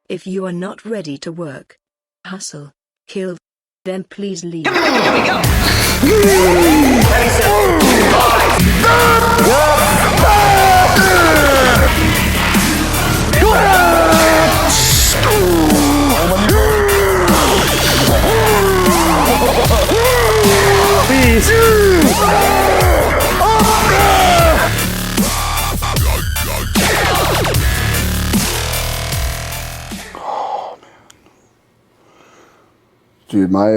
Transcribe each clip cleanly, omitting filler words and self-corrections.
If you are not ready to work, hustle, kill, then please leave. Here we go. Ready, Please. Dude, my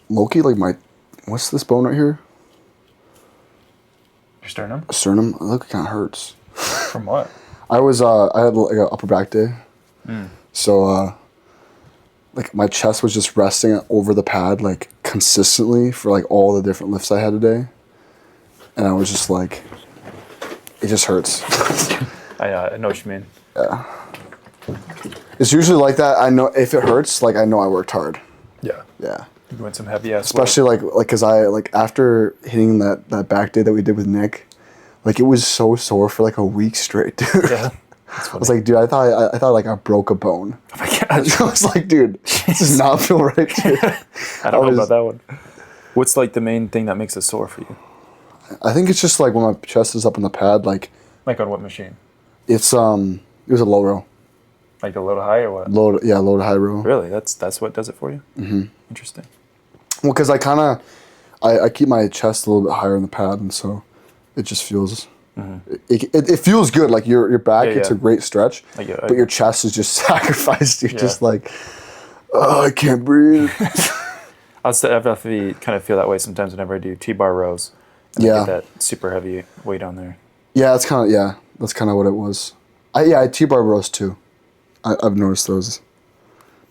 Loki, what's this bone right here? Your sternum? Sternum. Look, it kind of hurts. From what? I had like an upper back day. So, my chest was just resting over the pad, like, consistently for, like, all the different lifts I had today. And I was just like, it just hurts. I know what you mean. Yeah. It's usually like that. I know if it hurts, like, I know I worked hard. Yeah. Yeah. You went some heavy ass. Especially because after hitting that back day that we did with Nick, like, it was so sore for like a week straight, dude. Yeah. I was like, dude, I thought like I broke a bone. Oh my gosh. I was like, dude, this does not feel right, dude. I don't know about that one. What's like the main thing that makes it sore for you? I think it's just like when my chest is up on the pad, like Like on what machine? it was a low row. Like the low to high or what? Low to high row. Really? That's what does it for you? Mm-hmm. Interesting. Well, because I keep my chest a little bit higher on the pad, and so it just feels. It feels good. Like your back, it's a great stretch, but your chest is just sacrificed. You're just like, oh, I can't breathe. I'll definitely kind of feel that way sometimes whenever I do T-bar rows. And I get that super heavy weight on there. Yeah, that's kind of what it was. I T-bar rows too. I've noticed those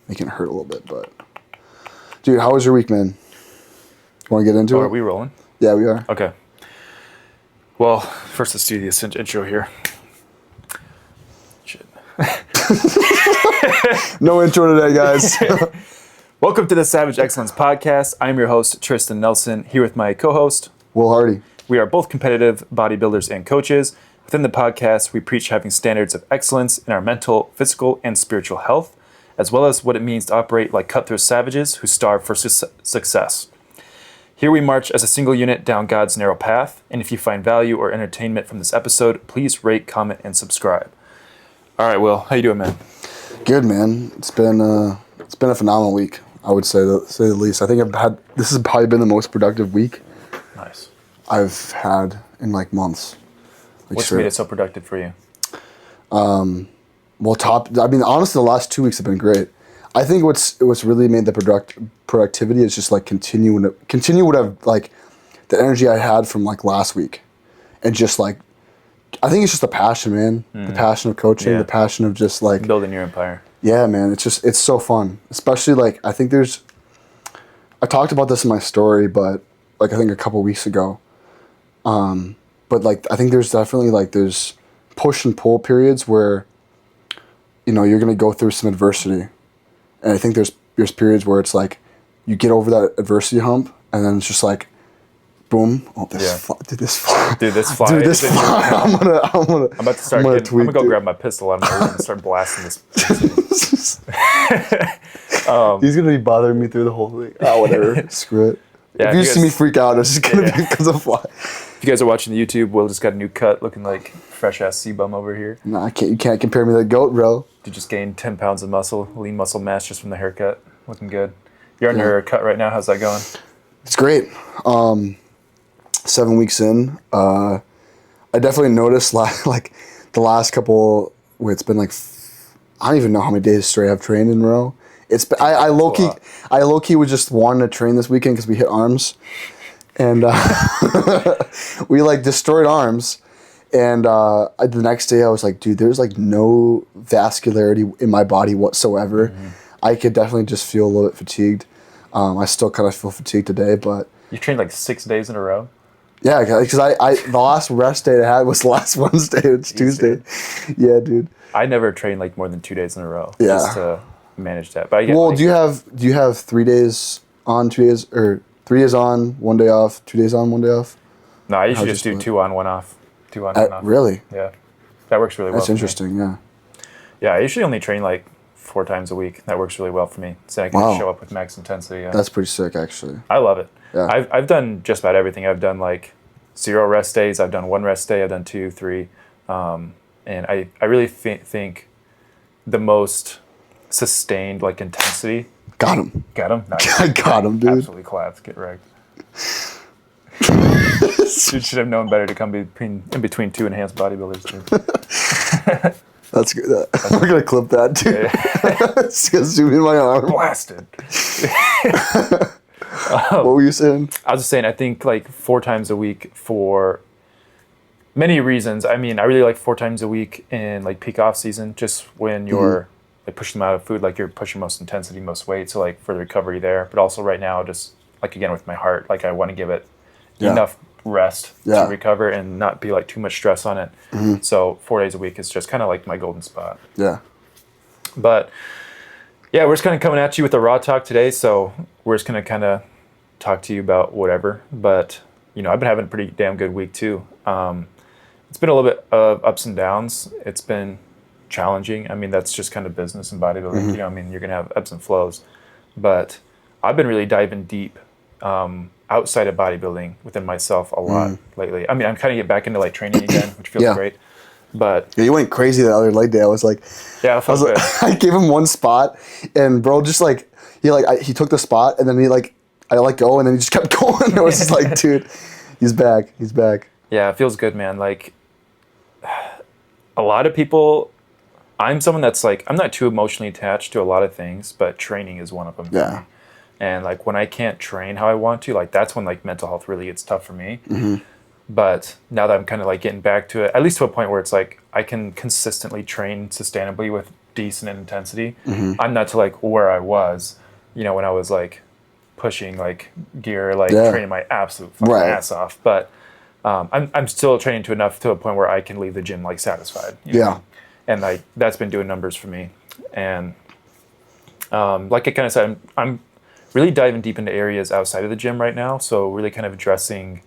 making it hurt a little bit, but dude, how was your week, man? Want to get into it? Are we rolling? Yeah, we are. Okay. Well, first let's do the intro here. Shit. No intro today, guys. Welcome to the Savage Excellence Podcast. I'm your host, Tristan Nelson, here with my co-host, Will Hardy. We are both competitive bodybuilders and coaches. Within the podcast, we preach having standards of excellence in our mental, physical, and spiritual health, as well as what it means to operate like cutthroat savages who starve for success. Here we march as a single unit down God's narrow path, and if you find value or entertainment from this episode, please rate, comment, and subscribe. All right, Will, how you doing, man? Good, man. It's been a phenomenal week, I would say the least. I think this has probably been the most productive week Nice. I've had in like months. What's made it so productive for you? Honestly, the last 2 weeks have been great. I think what's really made the productivity is just like continue what I've like the energy I had from like last week, and just like I think it's just the passion, man. The passion of coaching, the passion of just like Building your empire. Yeah, man. It's so fun, especially like I talked about this in my story, but like I think a couple weeks ago. But like I think there's definitely like there's push and pull periods where, you're gonna go through some adversity, and I think there's periods where it's like you get over that adversity hump, and then it's just like, boom! Oh, this fly. I'm about to start. I'm gonna go grab my pistol out of my room and start blasting this. He's gonna be bothering me through the whole thing. Oh, whatever. Screw it. Yeah, if you see me freak out, it's just gonna be because of fly. If you guys are watching the YouTube, Will just got a new cut, looking like fresh ass C-bum over here. No, you can't compare me to the goat, bro. You just gained 10 pounds of muscle, lean muscle mass just from the haircut. Looking good. You're on your cut right now. How's that going? It's great. 7 weeks in, I definitely noticed like the last couple. It's been like I don't even know how many days straight I've trained in a row. I low key was just wanting to train this weekend because we hit arms, and we like destroyed arms. And the next day I was like, dude, there's like no vascularity in my body whatsoever. Mm-hmm. I could definitely just feel a little bit fatigued. I still kind of feel fatigued today, but you trained like 6 days in a row. Yeah, because I the last rest day I had was last Wednesday. It's Tuesday. Yeah, dude. I never trained like more than 2 days in a row. Yeah. Just to manage that. But do you have 3 days on, 2 days, or 3 days on, 1 day off, 2 days on, 1 day off? No, I usually just do 2 on, 1 off. 2 on, 1 off. Really? Yeah. That works really well. That's interesting, yeah. Yeah, I usually only train like 4 times a week. That works really well for me. So I can Wow. show up with max intensity. Yeah. That's pretty sick, actually. I love it. Yeah. I've done just about everything. I've done like 0 rest days. I've done 1 rest day. I've done 2, 3. And I really think the most sustained like intensity. Got him. Got him? Nice. I got him, dude. Absolutely clapped. Get wrecked. Dude should have known better to come in between 2 enhanced bodybuilders. Dude. That's good. We're gonna clip that, dude. It's gonna zoom in my arm. Blasted. What were you saying? I was just saying, I think like 4 times a week for many reasons. I mean, I really like 4 times a week in like peak off season, just when you're like pushing them out of food, like you're pushing most intensity, most weight. So like for the recovery there, but also right now, just like again with my heart, like I want to give it enough rest to recover and not be like too much stress on it. So 4 days a week is just kind of like my golden spot. Yeah. But yeah, we're just kind of coming at you with a raw talk today. So we're just going to kind of talk to you about whatever. But, you know, I've been having a pretty damn good week too. It's been a little bit of ups and downs. It's been challenging. I mean, that's just kind of business and bodybuilding. You know, I mean, you're going to have ebbs and flows. But I've been really diving deep outside of bodybuilding within myself a lot lately. I mean, I'm kind of getting back into like training again, which feels great. But yeah, you went crazy the other leg day. I was like, yeah, it felt good. I gave him one spot, and bro, just like he took the spot, and then I let go, and then he just kept going. I was just like, dude, he's back. He's back. Yeah, it feels good, man. Like a lot of people, I'm someone that's like, I'm not too emotionally attached to a lot of things, but training is one of them. Yeah. And like when I can't train how I want to, like that's when like mental health really gets tough for me. But now that I'm kind of like getting back to it, at least to a point where it's like I can consistently train sustainably with decent intensity. I'm not to like where I was, you know, when I was like pushing like gear, like training my absolute fucking ass off. But I'm still training to a point where I can leave the gym like satisfied. You know? And like that's been doing numbers for me. And like I kind of said, I'm really diving deep into areas outside of the gym right now. So really kind of addressing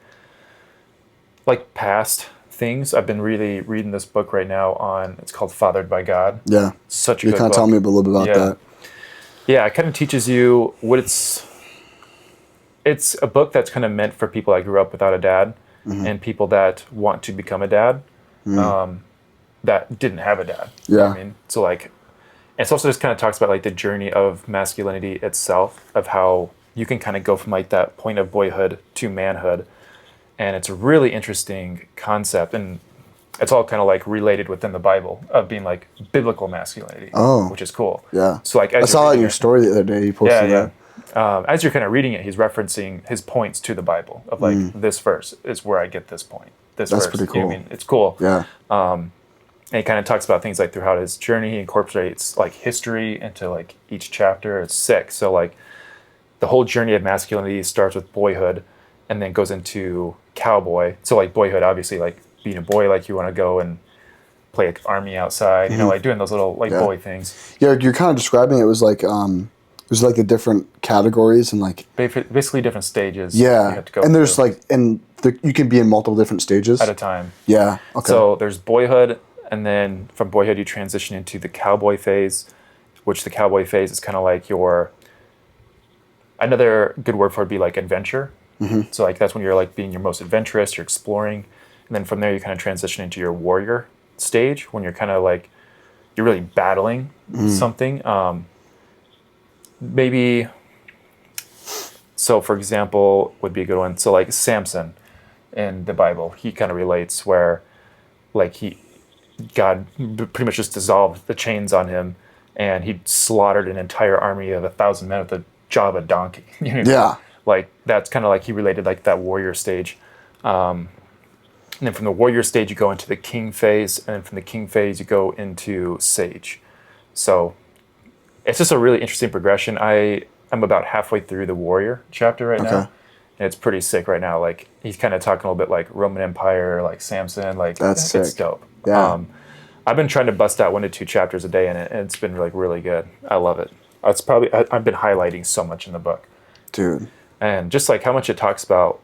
like past things. I've been really reading this book right now it's called Fathered by God. Yeah. Such a you good kind of book. tell me a little bit about that. Yeah, it kind of teaches you what it's a book that's kind of meant for people that grew up without a dad and people that want to become a dad that didn't have a dad. You know what I mean? So like, it's also just kind of talks about like the journey of masculinity itself, of how you can kind of go from like that point of boyhood to manhood. And it's a really interesting concept, and it's all kind of like related within the Bible of being like biblical masculinity, which is cool. Yeah. So like, I saw that in your story the other day. You posted that. As you're kind of reading it, he's referencing his points to the Bible of like this verse is where I get this point. That's verse. Pretty cool. You know what I mean? It's cool. Yeah. And he kind of talks about things like throughout his journey, he incorporates like history into like each chapter. It's sick. So like the whole journey of masculinity starts with boyhood and then goes into cowboy. So like boyhood, obviously like being a boy, like you want to go and play like army outside, you know, like doing those little like boy things. Yeah, you're kind of describing it was like the different categories and like basically different stages. Yeah, you have to go and there's through like you can be in multiple different stages at a time. Yeah. Okay. So there's boyhood, and then from boyhood you transition into the cowboy phase, which the cowboy phase is kind of like another good word for it would be like adventure. So like that's when you're like being your most adventurous, you're exploring, and then from there you kind of transition into your warrior stage when you're kind of like you're really battling something. Maybe so for example would be a good one. So like Samson in the Bible, he kind of relates where like God pretty much just dissolved the chains on him, and he slaughtered an entire army of 1,000 men with the jaw of a donkey. You know what I mean? Yeah. Like that's kind of like he related like that warrior stage. And then from the warrior stage, you go into the king phase. And then from the king phase, you go into sage. So it's just a really interesting progression. I'm about halfway through the warrior chapter right now. And it's pretty sick right now. Like he's kind of talking a little bit like Roman Empire, like Samson, like that's it's sick. dope. Yeah. I've been trying to bust out 1 to 2 chapters a day in it, and it's been like really good. I love it. It's probably, I've been highlighting so much in the book. Dude. And just like how much it talks about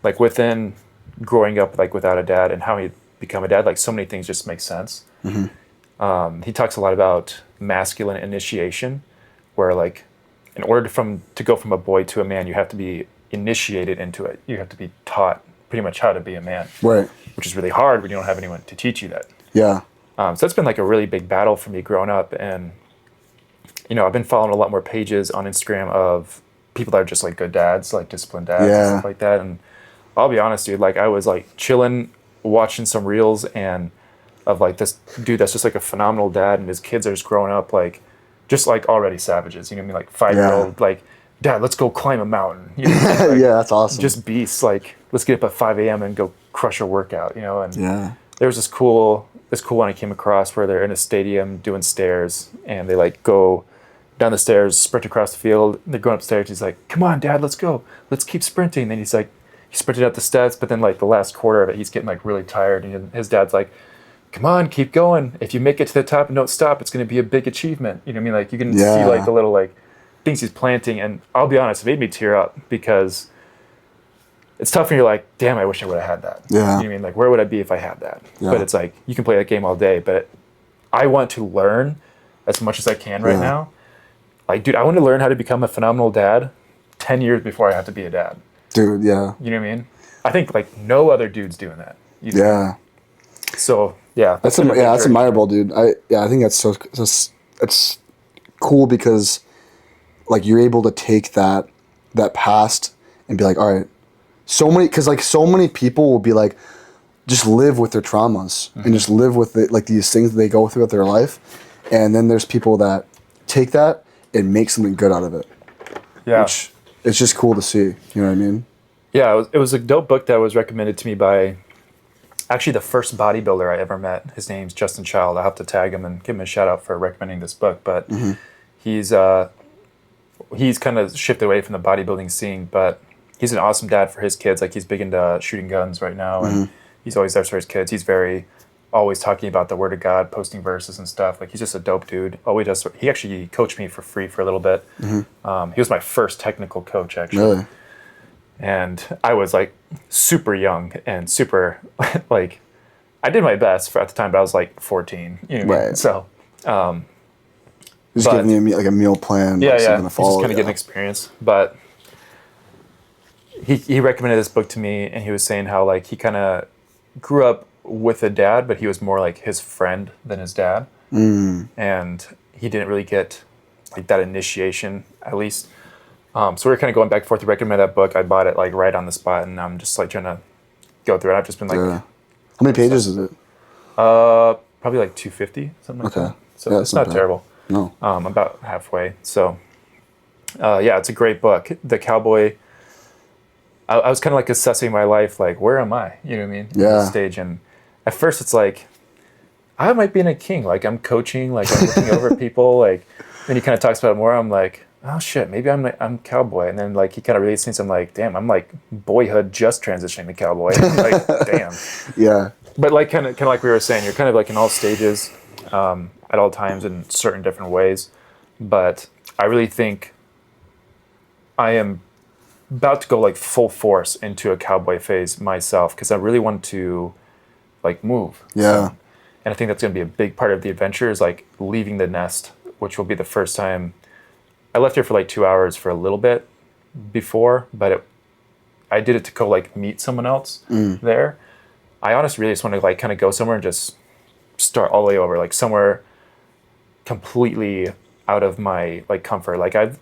like within growing up like without a dad and how he become a dad, like so many things just make sense. He talks a lot about masculine initiation, where like in order to go from a boy to a man, you have to be initiated into it. You have to be taught pretty much how to be a man, Right. which is really hard when you don't have anyone to teach you that. Yeah. So that's been like a really big battle for me growing up. And, you know, I've been following a lot more pages on Instagram of people that are just like good dads, like disciplined dads and stuff like that. And I'll be honest, dude, like I was like chilling, watching some reels and of like this dude that's just like a phenomenal dad, and his kids are just growing up like, just like already savages, you know what I mean? Like 5-year-old, like, Dad, let's go climb a mountain. You know, like, Yeah, that's awesome. just beasts. Like, let's get up at 5 a.m. and go crush a workout, you know? And Yeah. there was this cool one I came across where they're in a stadium doing stairs, and they like go down the stairs, sprint across the field. They're going upstairs. He's like, "Come on, Dad, let's go. Let's keep sprinting." Then he's like, he sprinted up the steps, but then like the last quarter of it, he's getting like really tired, and his dad's like, "Come on, keep going. If you make it to the top and don't stop, it's going to be a big achievement." You know what I mean? Like you can see like the little like things he's planting, and I'll be honest, it made me tear up because it's tough when you're like, damn, I wish I would have had that. Yeah. You know what I mean? Like, where would I be if I had that? Yeah. But it's like, you can play that game all day, but I want to learn as much as I can right now. Like, dude, I want to learn how to become a phenomenal dad 10 years before I have to be a dad. Dude, yeah. You know what I mean? I think, like, no other dude's doing that. You know? Yeah. So, yeah. That's been a big that's journey. admirable, dude. I think that's it's cool because like you're able to take that past and be like, all right, so many people will be like, just live with their traumas and just live with it, like these things that they go through with their life, and then there's people that take that and make something good out of it. Yeah. Which it's just cool to see. You know what I mean? Yeah, it was a dope book that was recommended to me by actually the first bodybuilder I ever met. His name's Justin Child. I'll have to tag him and give him a shout out for recommending this book. But he's kind of shifted away from the bodybuilding scene, but he's an awesome dad for his kids. Like he's big into shooting guns right now, and he's always there for his kids. He's always talking about the Word of God, posting verses and stuff. Like he's just a dope dude. He actually coached me for free for a little bit. He was my first technical coach actually. Really? And I was like super young and super like I did my best at the time, but I was like 14. You know what I mean? Right. So Just giving you a meal plan. yeah, like, yeah. something to He's follow. just kind of getting experience. But he recommended this book to me, and he was saying how like he kind of grew up with a dad, but he was more like his friend than his dad, and he didn't really get like that initiation at least. So we were kind of going back and forth to recommend that book. I bought it like right on the spot, and I'm just like trying to go through it. I've just been like, How many pages is it? probably like 250, something like that. So Yeah, it's that's not not bad. terrible. No. About halfway. So, yeah, it's a great book. The Cowboy. I was kind of like assessing my life, like where am I? You know what I mean? At Yeah. this stage, and at first it's like I might be in a king. Like I'm coaching, like I'm looking over people. Like then he kind of talks about it more. I'm like, oh shit, maybe I'm Cowboy. And then like he kind of really thinks I'm like, damn, I'm like boyhood just transitioning to Cowboy. Like damn. Yeah. But like kind of like we were saying, you're kind of like in all stages, at all times in certain different ways. But I really think I am about to go like full force into a Cowboy phase myself because I really want to like move. Yeah. And I think that's going to be a big part of the adventure is like leaving the nest, which will be the first time. I left here for like 2 hours for a little bit before, but I did it to go like meet someone else there. I honestly really just want to like kind of go somewhere and just start all the way over, like somewhere completely out of my like comfort. Like I've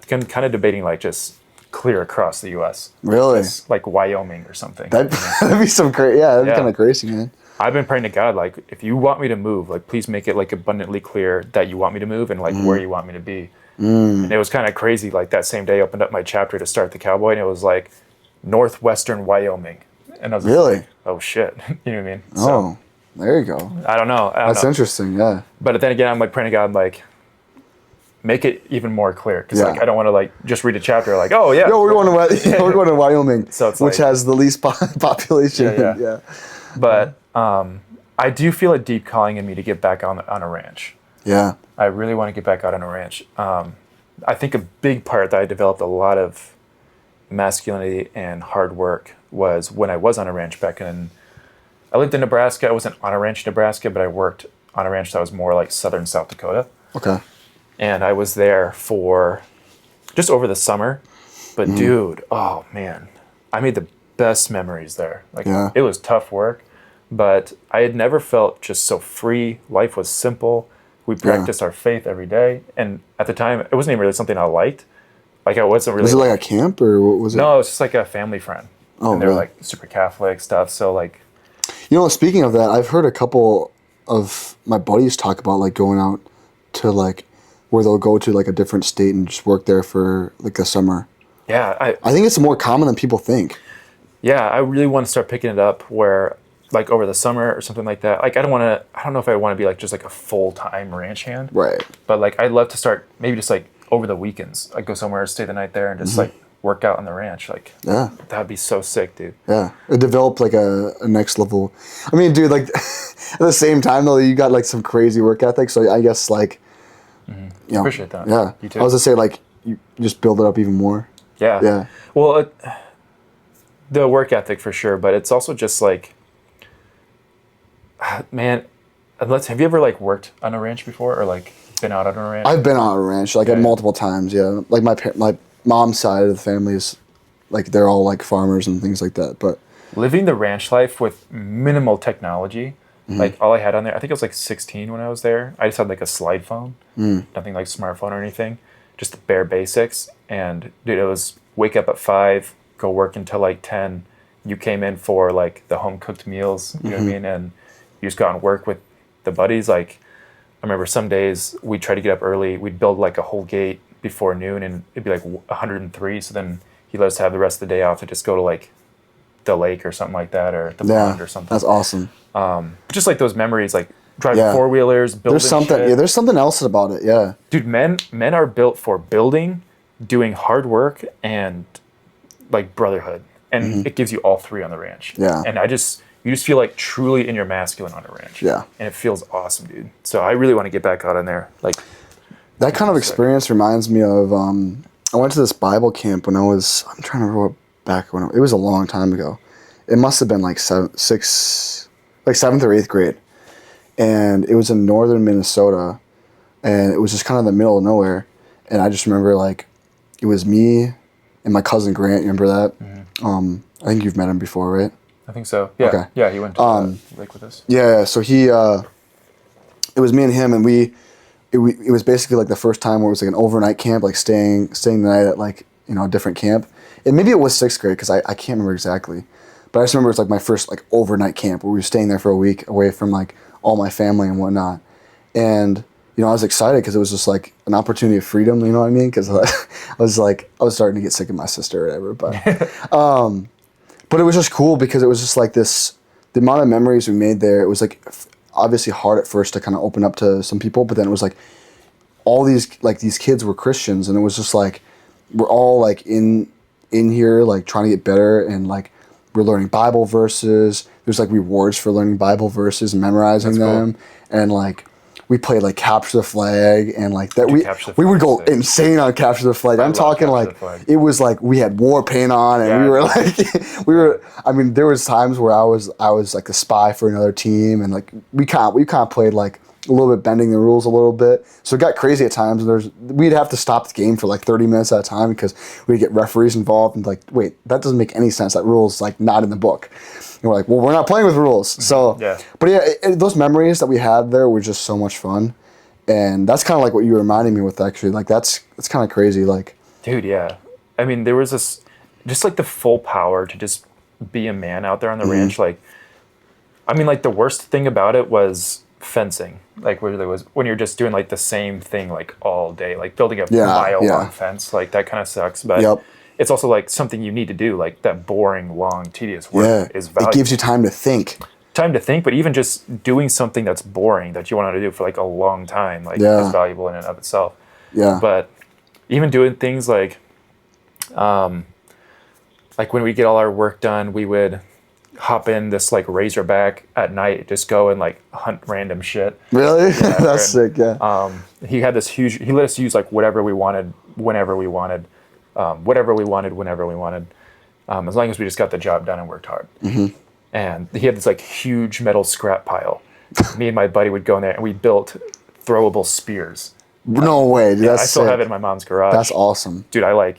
been kind of debating like just clear across the U.S. Really? Just, like Wyoming or something. That'd be some crazy. Yeah, that'd be Yeah. kind of crazy, man. I've been praying to God, like, if you want me to move, like, please make it, like, abundantly clear that you want me to move and, like, where you want me to be. And it was kind of crazy, like, that same day I opened up my chapter to start the Cowboy, and it was, like, northwestern Wyoming. And I was Really? like, oh, shit. You know what I mean? Oh, there you go. I don't know. That's interesting. Yeah. But then again, I'm, like, praying to God, like, make it even more clear. Because, like, Yeah. I don't want to, like, just read a chapter, like, oh, yeah. Yo, we're going to we're going to Wyoming, So it's which like- has the least population. Yeah, yeah. Yeah. But I do feel a deep calling in me to get back on a ranch. Yeah. I really want to get back out on a ranch. I think a big part that I developed a lot of masculinity and hard work was when I was on a ranch back in. I lived in Nebraska. I wasn't on a ranch in Nebraska, but I worked on a ranch that was more like southern South Dakota. Okay. And I was there for just over the summer. But dude, oh man, I made the best memories there. Like Yeah. it was tough work, but I had never felt just so free. Life was simple. We practiced our faith every day. And at the time, it wasn't even really something I liked. Like I wasn't really. Was it like a camp or what was it? No, it was just like a family friend. Oh, and they were really? like super Catholic stuff. So like, You know, speaking of that, I've heard a couple of my buddies talk about like going out to like where they'll go to like a different state and just work there for like the summer. yeah, I think it's more common than people think. I really want to start picking it up where like over the summer or something like that. Like I don't know if I want to be like just like a full-time ranch hand. Right. But like I'd love to start maybe just like over the weekends. I'd go somewhere, stay the night there and just like work out on the ranch. Like Yeah. that'd be so sick, dude. Yeah. It developed like a next level. I mean, dude, like at the same time though, you got like some crazy work ethic. So I guess like, you know, Appreciate that. Yeah. You too. I was gonna say like you just build it up even more. Yeah. Yeah. Well, the work ethic for sure, but it's also just like, man, have you ever like worked on a ranch before or like been out on a ranch? I've been on a ranch like Yeah. multiple times. Yeah. Like my mom's side of the family is like they're all like farmers and things like that. But Living the ranch life with minimal technology. Like all I had on there, I think I was like 16 when I was there. I just had like a slide phone, nothing like smartphone or anything, just the bare basics. And dude, it was wake up at 5, go work until like 10. You came in for like the home cooked meals, you know what I mean? And you just go out and work with the buddies. Like I remember some days we'd try to get up early. We'd build like a whole gate before noon and it'd be like 103. So then he let us have the rest of the day off to just go to like the lake or something like that or the pond or something. that's awesome. Just like those memories, like driving Yeah. 4-wheelers, building There's something. shit. Yeah, there's something else about it. Yeah. Dude, men are built for building, doing hard work, and like brotherhood, and it gives you all three on the ranch. Yeah. And you just feel like truly in your masculine on a ranch. Yeah. And it feels awesome, dude. So I really want to get back out in there. Like, That kind of experience reminds me of. I went to this Bible camp when I was. I'm trying to remember back when it was a long time ago. It must have been like 7th or 8th grade, and it was in northern Minnesota, and it was just kind of in the middle of nowhere. And I just remember like it was me and my cousin Grant. You remember that? I think you've met him before, right? I think so. Yeah. Okay. Yeah, he went to the lake with us. Yeah, so he, it was me and him, and it was basically like the first time where it was like an overnight camp, like staying the night at like, you know, a different camp. And maybe it was 6th grade, because I can't remember exactly. But I just remember it's like my first like overnight camp where we were staying there for a week away from like all my family and whatnot. And, you know, I was excited because it was just like an opportunity of freedom, you know what I mean? Because I was starting to get sick of my sister or whatever. But it was just cool because it was just like this, the amount of memories we made there, it was like obviously hard at first to kind of open up to some people, but then it was like all these kids were Christians, and it was just like we're all like in here like trying to get better, and like we're learning Bible verses. There's like rewards for learning Bible verses and memorizing That's cool. them, and like we played like capture the flag, and like that Capture the we would Flag is go sick. insane on capture the flag. I'm love talking Capture like the Flag. it was like we had war paint on, and Yeah. we were like I mean, there was times where I was like a spy for another team, and like we kind of played like a little bit bending the rules a little bit. So it got crazy at times. We'd have to stop the game for like 30 minutes at a time because we'd get referees involved, and like, wait, that doesn't make any sense. That rule's like not in the book. And we're like, well, we're not playing with rules. So Yeah. But yeah, those memories that we had there were just so much fun. And that's kind of like what you were reminding me with, actually. Like that's kind of crazy. Like, Dude, yeah. I mean, there was this, just like the full power to just be a man out there on the ranch. Like, I mean, like the worst thing about it was fencing. Like, where there was when you're just doing like the same thing like all day, like building a mile long fence. Like that kind of sucks. But Yep. it's also like something you need to do. Like that boring, long, tedious work yeah, is valuable. it gives you time to think. Time to think, but even just doing something that's boring that you want to do for like a long time, like Yeah. is valuable in and of itself. Yeah. But even doing things like when we get all our work done, we would hop in this like Razorback at night, just go and like hunt random shit. Really? Yeah, That's sick, yeah. He had this huge, he let us use like whatever we wanted, whenever we wanted, whatever we wanted, whenever we wanted, as long as we just got the job done and worked hard. And he had this like huge metal scrap pile. me and my buddy would go in there and we built throwable spears. No way, dude. That's I still sick. have it in my mom's garage. That's awesome. Dude, I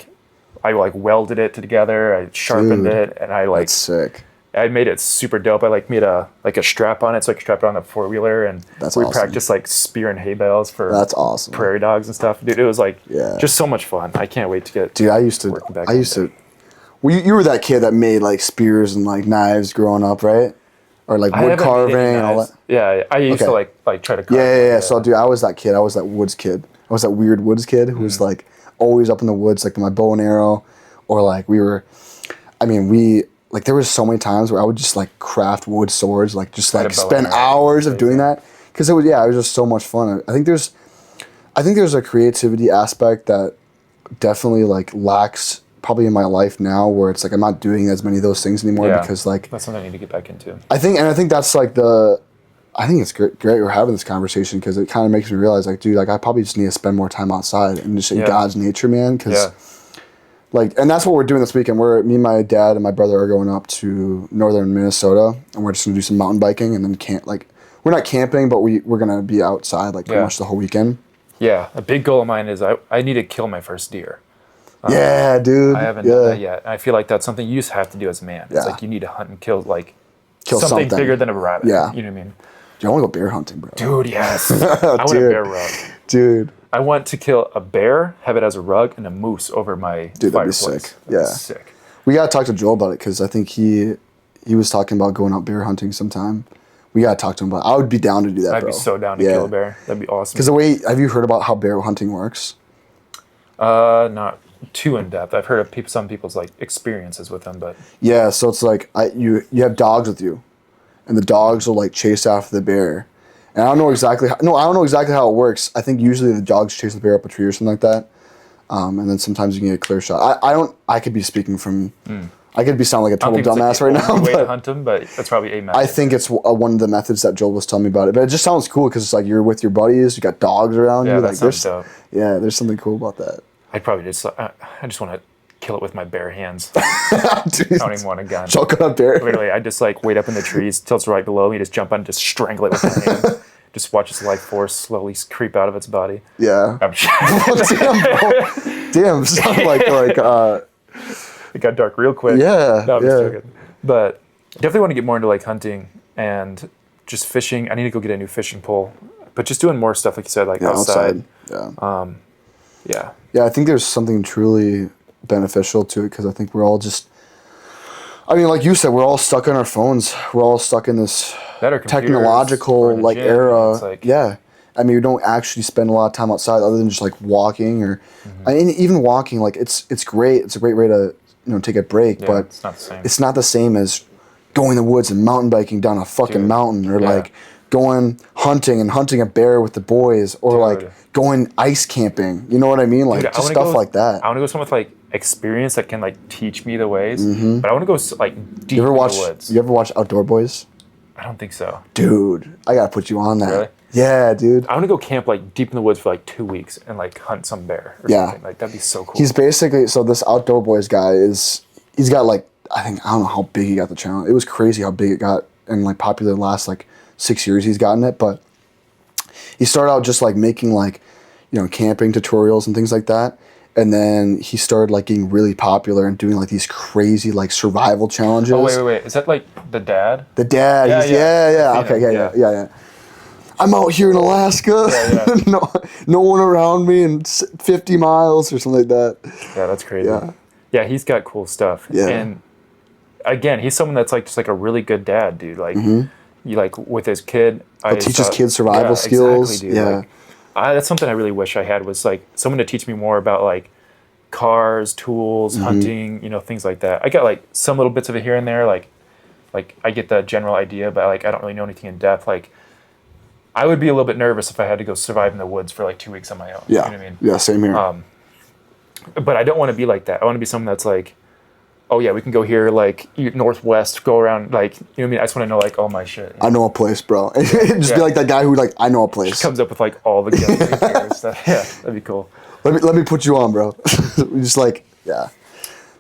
welded it together. I sharpened Dude, it, and That's sick. I made it super dope. I made a strap on it, so I could strap it on the 4-wheeler, and That's we awesome. practiced like spear and hay bales for That's awesome. prairie dogs and stuff. Dude, it was like Yeah. just so much fun. I can't wait to get. Dude, I used to. Well, you were that kid that made like spears and like knives growing up, right? Or like I wood haven't made carving any and all knives. that. Yeah, I used to Okay. like try to. Carve Yeah. So, dude, I was that kid. I was that woods kid. I was that weird woods kid who was like always up in the woods, like with my bow and arrow, or like there was so many times where I would just like craft wood swords, like just like Had a bow spend and arrow. hours of doing that because it was just so much fun. I think there's a creativity aspect that definitely like lacks probably in my life now, where it's like I'm not doing as many of those things anymore Yeah. because like That's something I need to get back into. I think that's like I think it's great we're having this conversation because it kind of makes me realize like, dude, like I probably just need to spend more time outside and just in Yeah. God's nature, man. Because Yeah. like, and that's what we're doing this weekend. Me, my dad, and my brother are going up to northern Minnesota, and we're just gonna do some mountain biking and then we're not camping, but we're gonna be outside like pretty Yeah. much the whole weekend. Yeah, a big goal of mine is I need to kill my first deer. Yeah, dude. I haven't done that yet. I feel like that's something you just have to do as a man. It's Yeah. like you need to hunt and kill like Kill something something. bigger than a rabbit. Yeah. You know what I mean? Dude, I want to go bear hunting, bro. Dude, yes. I want a Dude. bear rug. Dude. I want to kill a bear, have it as a rug, and a moose over my Dude, that'd be fireplace. sick. That'd be Yeah. sick. We gotta talk to Joel about it because I think he was talking about going out bear hunting sometime. We gotta talk to him about it. I would be down to do that, I'd bro. be so down to kill a bear. That'd be awesome. Because have you heard about how bear hunting works? Not too in depth. I've heard of some people's like experiences with them, but Yeah, so it's like you have dogs with you, and the dogs will like chase after the bear. And I don't know exactly how it works. I think usually the dogs chase the bear up a tree or something like that, and then sometimes you can get a clear shot. I could be speaking from. I could be sounding like a I don't total think it's dumbass right like the now. only way to But hunt them, but that's probably a method. I think it's one of the methods that Joel was telling me about it. But it just sounds cool because it's like you're with your buddies, you got dogs around Yeah, you. that Like sounds dope. yeah, there's something cool about that. I'd probably just I just want to kill it with my bare hands. Dude, I don't even want a gun. choke on a bear. Literally, I just like wait up in the trees till it's right below me, just jump on and just strangle it with my hands. Just watch its life force slowly creep out of its body. Yeah. I'm sure. Damn, bro. Damn, sound like It got dark real quick. Yeah, No, I'm yeah. just joking. But definitely want to get more into like hunting and just fishing. I need to go get a new fishing pole. But just doing more stuff, like you said, like outside. Yeah. Yeah. Yeah, I think there's something truly beneficial to it because I think we're all just. I mean, like you said, we're all stuck on our phones. We're all stuck in this That or computers, or technological in the like gym. era. It's like- Yeah, I mean, we don't actually spend a lot of time outside other than just like walking or, Mm-hmm. I mean, even walking. Like it's great. It's a great way to take a break, Yeah, but it's not the same. It's not the same as going in the woods and mountain biking down a fucking Dude, mountain or yeah. like going hunting and hunting a bear with the boys or Dude. like going ice camping. You know what I mean? Like Dude, I just wanna stuff go- like that. I want to go somewhere with like experience that can like teach me the ways. But I want to go like deep You ever in watch? the woods. You ever watch Outdoor Boys? I don't think so. Dude, I gotta put you on that. Really? Yeah, dude. I want to go camp like deep in the woods for like 2 weeks and like hunt some bear or Yeah. something. Like that'd be so cool. He's basically this Outdoor Boys guy he's got like I don't know how big he got the channel. It was crazy how big it got and like popular the last like 6 years he's gotten it. But he started out just like making like camping tutorials and things like that. And then he started like getting really popular and doing like these crazy like survival challenges. Oh wait. Is that like the dad? The dad. Yeah, Yeah, yeah. yeah. I've seen Okay, him, yeah. I'm out here in Alaska. Yeah. no one around me and 50 miles or something like that. Yeah, that's crazy. Yeah. Yeah, he's got cool stuff. Yeah. And again, he's someone that's like just like a really good dad, dude. Like you like with his kid. He'll teach his kids survival skills. Exactly, dude. Yeah. Like, that's something I really wish I had was like someone to teach me more about like cars, tools, Mm-hmm. hunting, things like that. I got like some little bits of it here and there, like I get the general idea, but like I don't really know anything in depth. Like I would be a little bit nervous if I had to go survive in the woods for like 2 weeks on my own. Yeah. You know what I mean? Yeah, same here. But I don't want to be like that. I want to be someone that's like, oh yeah, we can go here, like northwest, go around, like, you know what I mean? I just want to know like all my shit. I know a place, bro. Just Yeah. be like that guy who like, I know a place. Comes up with like all the guns stuff. Yeah, that'd be cool. Let me put you on, bro. We just like, yeah. That'd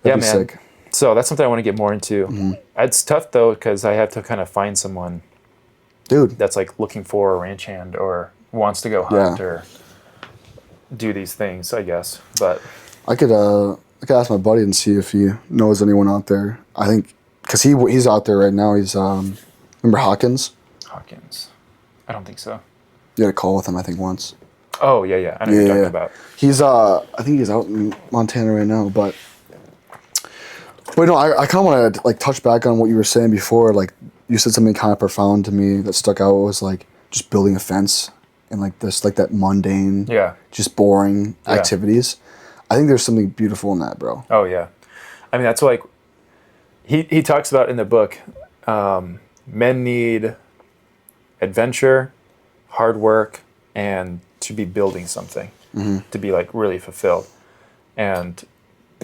Yeah, be man. sick. So that's something I want to get more into. Mm-hmm. It's tough though because I have to kind of find someone Dude. that's like looking for a ranch hand or wants to go hunt Yeah. or do these things, I guess. But I could ask my buddy and see if he knows anyone out there. I think because he's out there right now. He's remember Hawkins? Hawkins, I don't think so. You had a call with him, I think, once. Oh yeah, I know what you're talking about. He's I think he's out in Montana right now, but no, I kind of want to like touch back on what you were saying before. Like you said something kind of profound to me that stuck out. Was like just building a fence and like this like that mundane, Yeah. just boring Yeah. activities. I think there's something beautiful in that, bro. Oh yeah, I mean that's like he talks about in the book. Men need adventure, hard work, and to be building something, to be like really fulfilled. And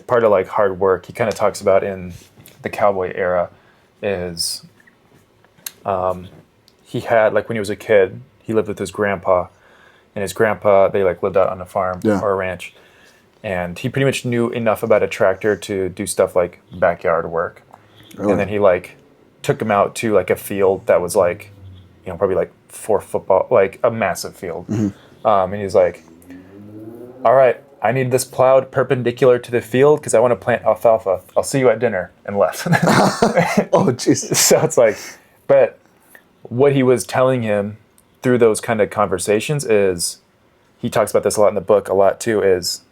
part of like hard work, he kind of talks about in the cowboy era, is he had like when he was a kid, he lived with his grandpa, and his grandpa they like lived out on a farm Yeah. or a ranch, and he pretty much knew enough about a tractor to do stuff like backyard work. Really? And then he like took him out to like a field that was like, you know, probably like 4 football, like a massive field. And he's like, all right, I need this plowed perpendicular to the field because I want to plant alfalfa. I'll see you at dinner, and left. Oh Jesus! So it's like, but what he was telling him through those kind of conversations is, he talks about this a lot in the book, a lot too, is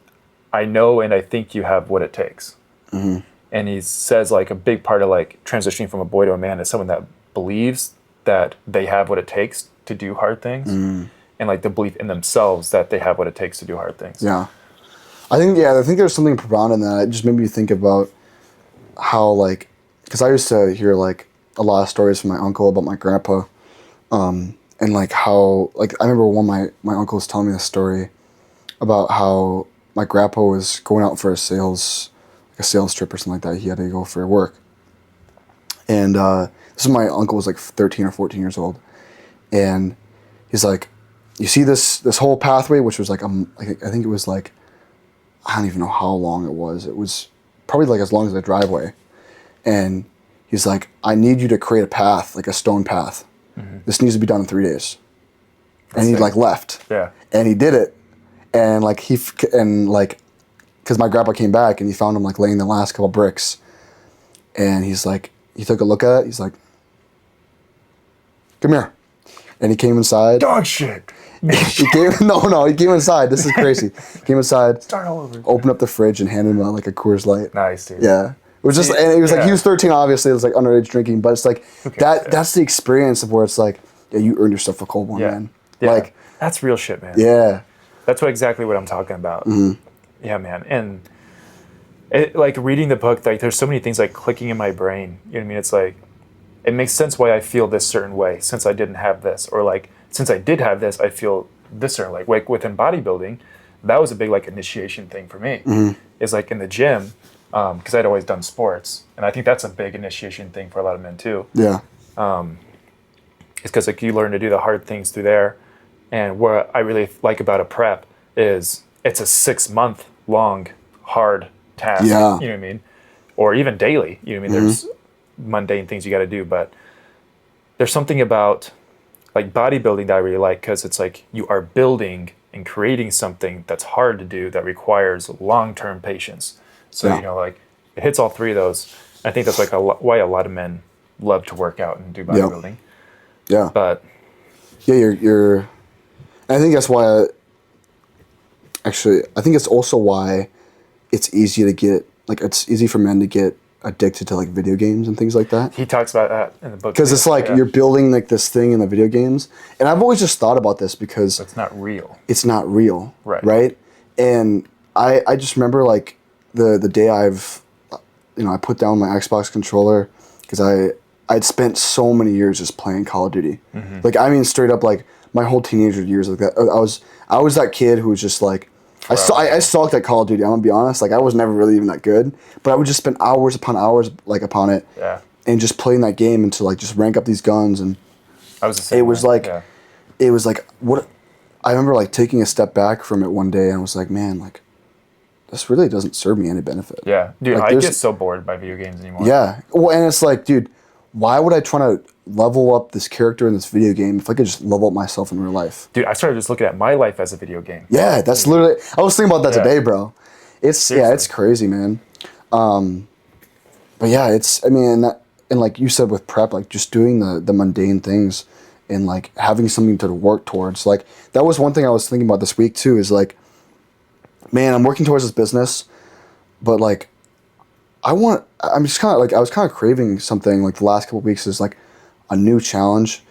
I know and I think you have what it takes. And he says like a big part of like transitioning from a boy to a man is someone that believes that they have what it takes to do hard things, and like the belief in themselves that they have what it takes to do hard things. Yeah, I think there's something profound in that. It just made me think about how like, because I used to hear like a lot of stories from my uncle about my grandpa, and like how like I remember one of my uncle was telling me this story about how my grandpa was going out for a sales trip or something like that. He had to go for work, and this is my uncle was like 13 or 14 years old, and he's like, you see this whole pathway, which was like I think it was like, I don't even know how long it was. It was probably like as long as the driveway, and he's like, I need you to create a path, like a stone path. This needs to be done in 3 days. And he sick. like left. Yeah. And he did it, and like because my grandpa came back and he found him like laying the last couple bricks, and he's like, he took a look at it. He's like, come here, and he came inside. Dog shit. He came he came inside. This is crazy. Came inside, Start all over. opened up the fridge and handed him like a Coors Light. Nice, dude. Yeah. It was just, See, and it was like, yeah. he was 13, obviously, it was like underage drinking, but it's like, that's the experience of where it's like, yeah, you earned yourself a cold one, Yeah. man. Yeah. Like, That's real shit, man. yeah. That's exactly what I'm talking about. Mm-hmm. Yeah, man. And it, like reading the book, like there's so many things like clicking in my brain. You know what I mean? It's like, it makes sense why I feel this certain way since I didn't have this, or like since I did have this, I feel this certain way. Like within bodybuilding, that was a big like initiation thing for me. Is like in the gym, because I'd always done sports, and I think that's a big initiation thing for a lot of men too. Yeah. It's because like you learn to do the hard things through there. And what I really like about a prep is it's a 6-month long hard task. Yeah. You know what I mean? Or even daily. You know what I mean? There's mundane things you got to do, but there's something about like bodybuilding that I really like, because it's like you are building and creating something that's hard to do that requires long-term patience. So, Yeah. you know, like it hits all 3 of those. I think that's like why a lot of men love to work out and do bodybuilding. Yeah. But Yeah, you're I think that's why I think it's also why it's easy to get, like, it's easy for men to get addicted to like video games and things like that. he talks about that in the book. Because too. it's like Yeah. you're building like this thing in the video games. And I've always just thought about this because It's not real. it's not real. Right. Right? And I just remember like the day I put down my Xbox controller because I'd spent so many years just playing Call of Duty. Like, I mean, straight up, like my whole teenager years, like that. I was that kid who was just like, I sucked at Call of Duty. I'm gonna be honest. Like, I was never really even that good, but I would just spend hours upon hours like upon it, Yeah. and just playing that game and to like just rank up these guns. And I was the same it was way. like, Yeah. it was like what I remember like taking a step back from it one day and I was like, man, like this really doesn't serve me any benefit. Yeah. Dude, Like, I there's- get so bored by video games anymore. Yeah. Well, and it's like, dude, why would I try to level up this character in this video game if I could just level up myself in real life? Dude, I started just looking at my life as a video game. Yeah, that's literally. I was thinking about that Yeah. today, bro. It's Seriously. it's crazy, man. But yeah, I mean, and like you said with prep, like just doing the mundane things and like having something to work towards. Like that was one thing I was thinking about this week too. Is like, man, I'm working towards this business, but like, I'm just kind of like I was kind of craving something like the last couple of weeks is like a new challenge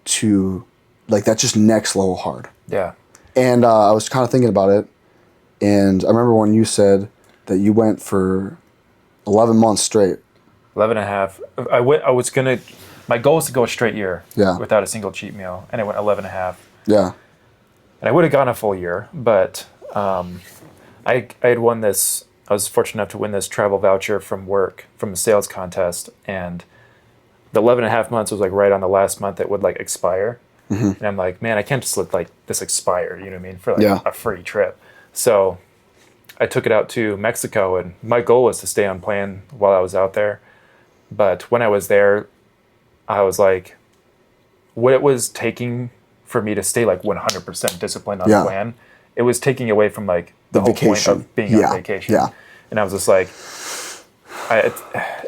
to like that's just next level hard. Yeah. And I was kind of thinking about it, and I remember when you said that you went for 11 months straight. 11 and a half. My goal was to go a straight year Yeah. without a single cheat meal, and I went 11 and a half. Yeah. And I would have gone a full year, but I had won this. I was fortunate enough to win this travel voucher from work from a sales contest, and the 11 and a half months was like right on the last month it would like expire. And I'm like, man, I can't just let like this expire, you know what I mean, for like Yeah. a free trip. So I took it out to Mexico, and my goal was to stay on plan while I was out there. But when I was there, I was like, what it was taking for me to stay like 100% disciplined on Yeah. the plan, it was taking away from like the whole vacation. point of being Yeah. on vacation. Yeah. And I was just like,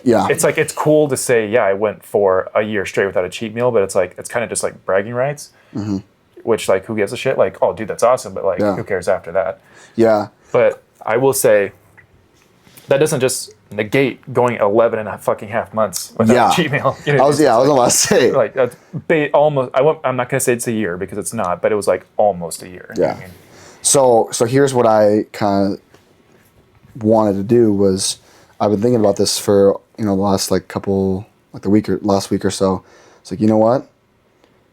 Yeah. it's like, it's cool to say, yeah, I went for a year straight without a cheat meal, but it's like, it's kind of just like bragging rights, which like, who gives a shit? Like, oh dude, that's awesome. But like, Yeah. who cares after that? Yeah. But I will say that doesn't just negate going 11 and a fucking half months without Yeah. a cheat meal. You know I what was mean? about to say. Like that's almost. I'm not gonna say it's a year because it's not, but it was like almost a year. You know what I Yeah. mean? So here's what I kind of wanted to do was I've been thinking about this for the last like couple like last week or so. It's like, you know what?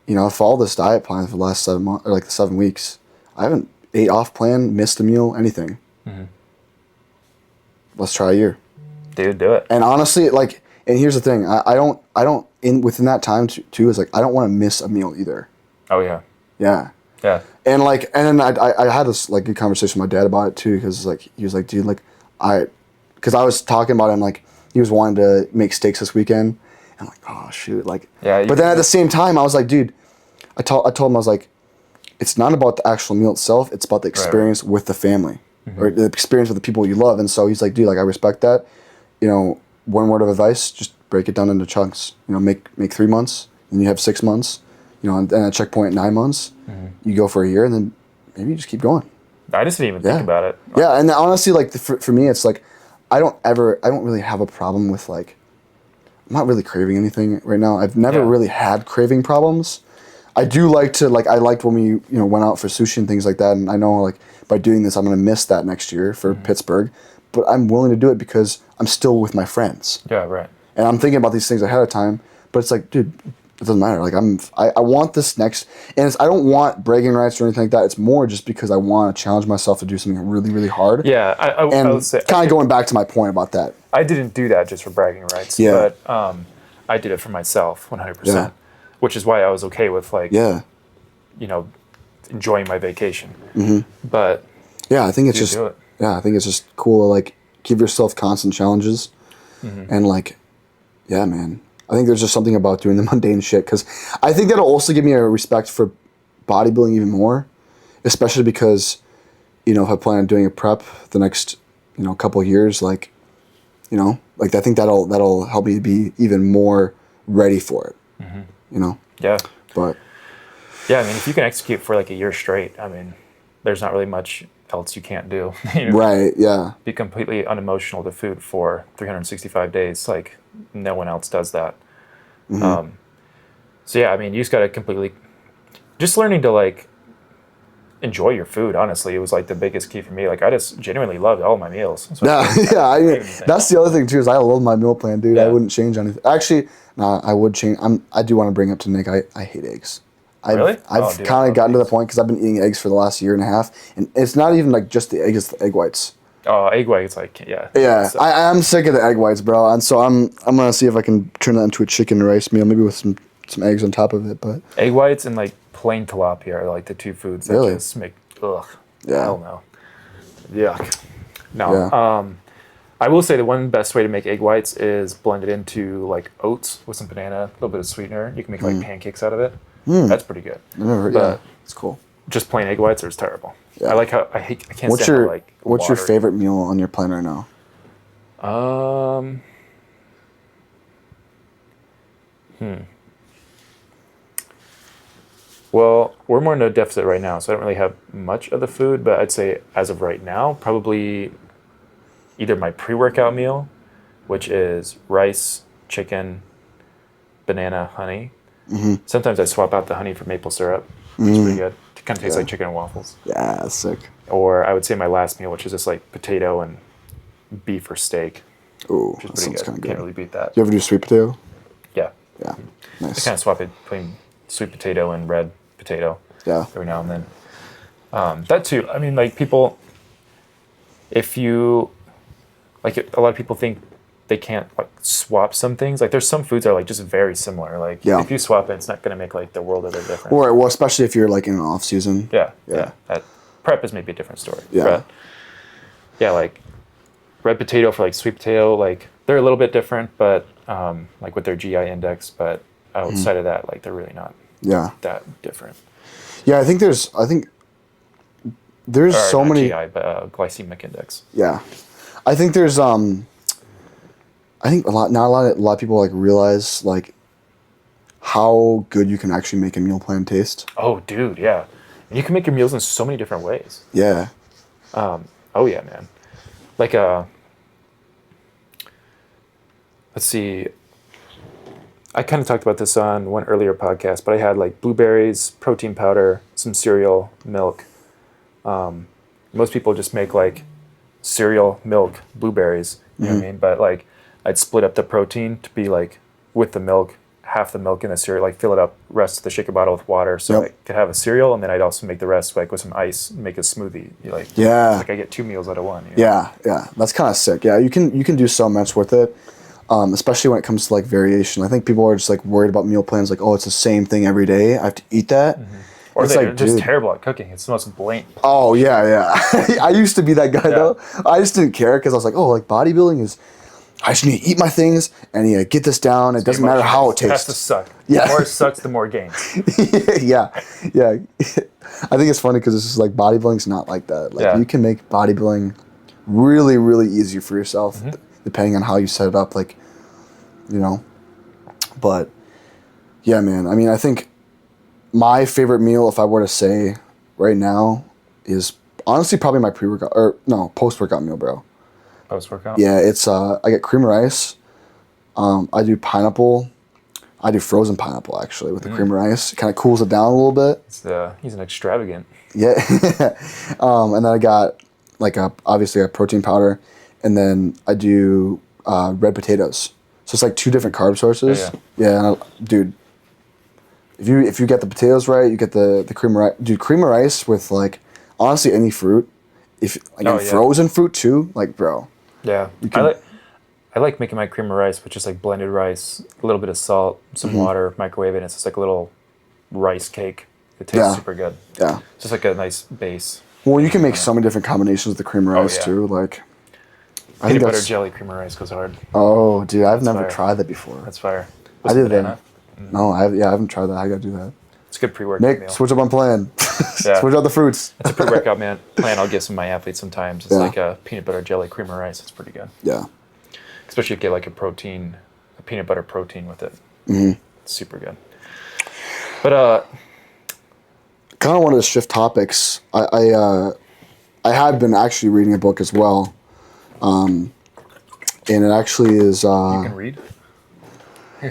I followed this diet plan for the last 7 months or like the 7 weeks. I haven't ate off plan, missed a meal, anything. Let's try a year. Dude, do it. And honestly, like, and here's the thing, I don't within that time too is like I don't want to miss a meal either. Oh yeah, Yeah. yeah. And like, and then I had this like good conversation with my dad about it too, because like he was like, dude, like because I was talking about him like he was wanting to make steaks this weekend. And I'm like, oh shoot, like. Yeah, But then at the same time, I was like, dude, I told him I was like, it's not about the actual meal itself, it's about the experience with the family or the experience with the people you love. And so he's like, dude, like I respect that. One word of advice, just break it down into chunks. Make 3 months, and you have 6 months. And a checkpoint 9 months. You go for a year, and then maybe you just keep going. I just didn't even think about it. Yeah, and honestly, like for me, it's like I don't really have a problem with like I'm not really craving anything right now. I've never Yeah. really had craving problems. I do like to like I liked when we went out for sushi and things like that, and I know like by doing this I'm gonna miss that next year for Pittsburgh, but I'm willing to do it because I'm still with my friends. Yeah, right. And I'm thinking about these things ahead of time, but it's like, dude, it doesn't matter. Like I want this next, and I don't want bragging rights or anything like that. It's more just because I want to challenge myself to do something really, really hard. Yeah, I And would say kind of going back to my point about that. I didn't do that just for bragging rights. Yeah. But I did it for myself, 100%. Yeah. Which is why I was okay with like, Yeah. enjoying my vacation. But Yeah, I think it's You just do it. I think it's just cool to like give yourself constant challenges, and like, yeah, man. I think there's just something about doing the mundane shit because I think that'll also give me a respect for bodybuilding even more, especially because, if I plan on doing a prep the next, couple of years, like, like I think that'll help me be even more ready for it, yeah. But Yeah, I mean, if you can execute for like a year straight, I mean, there's not really much else you can't do. right, yeah, Be completely unemotional to food for 365 days. Like, no one else does that. So, yeah, I mean, you just got to completely... Just learning to, like, enjoy your food, honestly. It was, like, the biggest key for me. Like, I just genuinely loved all my meals. So yeah. I mean, that's the other thing too is I love my meal plan, dude. I Yeah. wouldn't change anything. Actually, no, I would change. I do want to bring up to Nick. I hate eggs. Really? I've Oh, dude, I kind love of gotten to the eggs. point because I've been eating eggs for the last year and a half, and it's not even like just the egg; it's the egg whites. Oh, egg whites, like, yeah. Yeah, So- I'm sick of the egg whites, bro. And so I'm gonna see if I can turn that into a chicken rice meal, maybe with some eggs on top of it. But egg whites and, like, plain tilapia are, like, the two foods that Really? just make... Ugh. Yeah. Hell no. Yuck. No. Yeah. I will say the one best way to make egg whites is blend it into like oats with some banana, a little bit of sweetener. You can make like pancakes out of it. That's pretty good. Yeah, it's cool. Just plain egg whites are terrible. Yeah. I like how I can't What's stand your how, like What's your watery. favorite meal on your plan right now? Well, we're more in a deficit right now, so I don't really have much of the food, but I'd say as of right now, probably either my pre-workout meal, which is rice, chicken, banana, honey. Sometimes I swap out the honey for maple syrup. It's pretty good. It kind of tastes like chicken and waffles. Yeah, that's sick. Or I would say my last meal, which is just like potato and beef or steak, Ooh, which is that pretty sounds good. kind of Can't good. really beat that. You ever do sweet potato? Yeah. Yeah, I nice. kind of swap it between sweet potato and red potato Yeah, every now and then. That too. I mean, like people, if you, like a lot of people think they can't like swap some things. Like there's some foods that are like just very similar. Like Yeah. if you swap it, it's not going to make like the world of a difference. or well, especially if you're like in an off season. Yeah. Yeah. That prep is maybe a different story. Yeah. But yeah, like red potato for like sweet potato, like they're a little bit different, but like with their GI index, but outside of that, like they're really not Yeah, that different. yeah. I think there's Or so not many. GI, but glycemic index. Yeah, I think there's I think a lot of people like realize like how good you can actually make a meal plan taste. Oh, dude, yeah. And you can make your meals in so many different ways. Yeah, Oh yeah, man. Like let's see. I kind of talked about this on one earlier podcast, but I had like blueberries, protein powder, some cereal, milk. Most people just make like cereal, milk, blueberries. You know what I mean? But like I'd split up the protein to be like with the milk, half the milk in the cereal, like fill it up, rest of the shaker bottle with water, so Yep. I could have a cereal, and then I'd also make the rest like with some ice, and make a smoothie. Like Yeah. like I get 2 meals out of one. You know? yeah. That's kind of sick. Yeah, you can do so much with it, especially when it comes to like variation. I think people are just like worried about meal plans, like, oh, it's the same thing every day. I have to eat that. Or It's they're like, just dude. terrible at cooking. It's the most blatant. Oh yeah. I used to be that guy though. I just didn't care because I was like, oh, like bodybuilding is. I just need to eat my things and get this down. It doesn't matter how it It has to tastes. suck. Yeah. The more it sucks, the more it gains. yeah. I think it's funny because it's just like bodybuilding's not like that. Like Yeah. you can make bodybuilding really, really easy for yourself depending on how you set it up. Like, you know, but yeah, man. I mean, I think my favorite meal, if I were to say right now, is honestly probably my post-workout meal, bro. Post-workout? Yeah, it's I get cream of rice. I do pineapple. I do frozen pineapple actually with the cream of rice. It kind of cools it down a little bit. He's an extravagant. Yeah. And then I got like obviously a protein powder, and then I do red potatoes. So it's like 2 different carb sources. Yeah, and dude. If you get the potatoes right, you get the cream of rice. Dude, cream of rice with like honestly any fruit. If like Oh, and yeah. frozen fruit too, like bro. Yeah. I like making my cream of rice with just like blended rice, a little bit of salt, some water, microwave it, and it's just like a little rice cake. It tastes Yeah. super good. Yeah. It's just like a nice base. Well, you can make so many different combinations with the cream of rice yeah. too. Like, I Peanut think butter that's. jelly cream of rice goes hard. Oh, dude, I've never fire. tried that before. That's fire. I With some did banana. that. No, I haven't tried that. I gotta do that. It's a good pre-workout Nick, meal. switch up on plan. Yeah. Switch out the fruits. It's a pre-workout plan I'll give some of my athletes sometimes. It's Yeah. like a peanut butter jelly cream of rice. It's pretty good. Yeah. Especially if you get like a peanut butter protein with it. It's super good. But Kind of wanted to shift topics. I had been actually reading a book as well, and it actually is. you can read.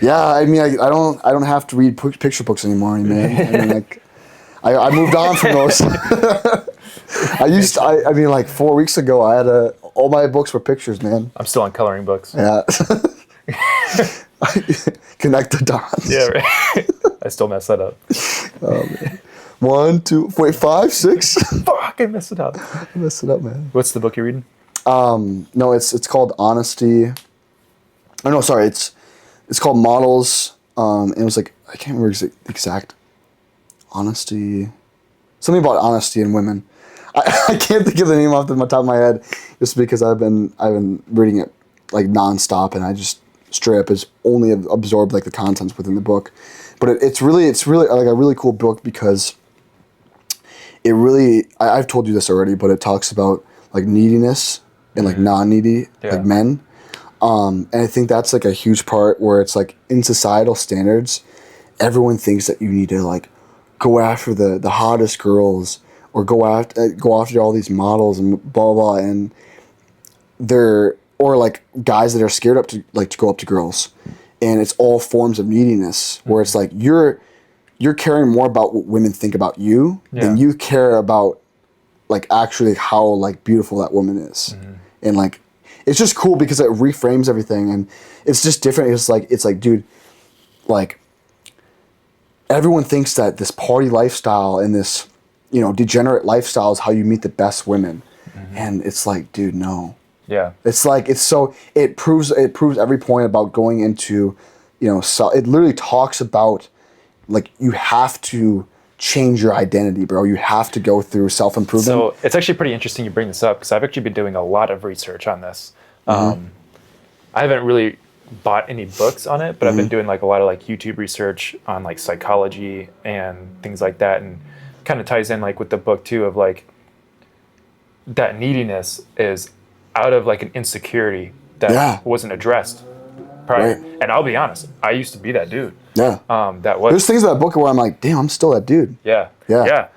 Yeah, I mean, I don't have to read picture books anymore, man. I mean, like, I moved on from those. I mean, like 4 weeks ago, I had all my books were pictures, man. I'm still on coloring books. Yeah. Connect the dots. Yeah, right. I still mess that up. 1, 2, wait, 5, 6. Fuck, I messed it up. I messed it up, man. What's the book you're reading? No, it's called Honesty. Oh no, sorry, it's called Models. And it was like I can't remember the exact honesty. Something about honesty in women. I can't think of the name off the top of my head. just because I've been reading it like nonstop, and I just straight up is only absorbed like the contents within the book. But it's really like a really cool book because it really, I've told you this already, but it talks about like neediness and like non-needy, like men. And I think that's like a huge part where it's like in societal standards, everyone thinks that you need to like go after the hottest girls or go after all these models and blah, blah, and or like guys that are scared to go up to girls. And it's all forms of neediness where it's like you're caring more about what women think about you than you care about like actually how like beautiful that woman is. And like it's just cool because it reframes everything, and it's just different. It's like dude, like everyone thinks that this party lifestyle and this, you know, degenerate lifestyle is how you meet the best women. And it's like, dude, no. Yeah. It's like it proves every point about going into, you know, so it literally talks about like you have to change your identity, bro. You have to go through self-improvement. So it's actually pretty interesting you bring this up because I've actually been doing a lot of research on this. I haven't really bought any books on it, but I've been doing like a lot of like YouTube research on like psychology and things like that, and kind of ties in like with the book too of like that neediness is out of like an insecurity that wasn't addressed prior. Right. And I'll be honest, I used to be that dude. Yeah. That was. There's things in that book where I'm like, damn, I'm still that dude. Yeah. Yeah. Yeah.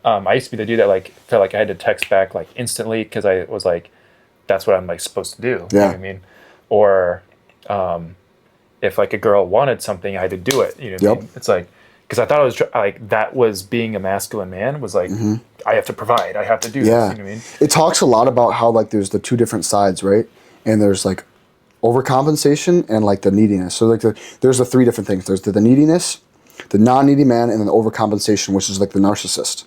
I used to be the dude that like felt like I had to text back like instantly because I was like, that's what I'm like supposed to do. You know what I mean? Or if like a girl wanted something, I had to do it. You know what I mean? It's like, because I thought it was like that was being a masculine man was like, I have to provide, I have to do this. You know what I mean? It talks a lot about how like there's the two different sides, right? And there's like overcompensation and like the neediness. So like there's the three different things. There's the neediness, the non-needy man, and then the overcompensation, which is like the narcissist.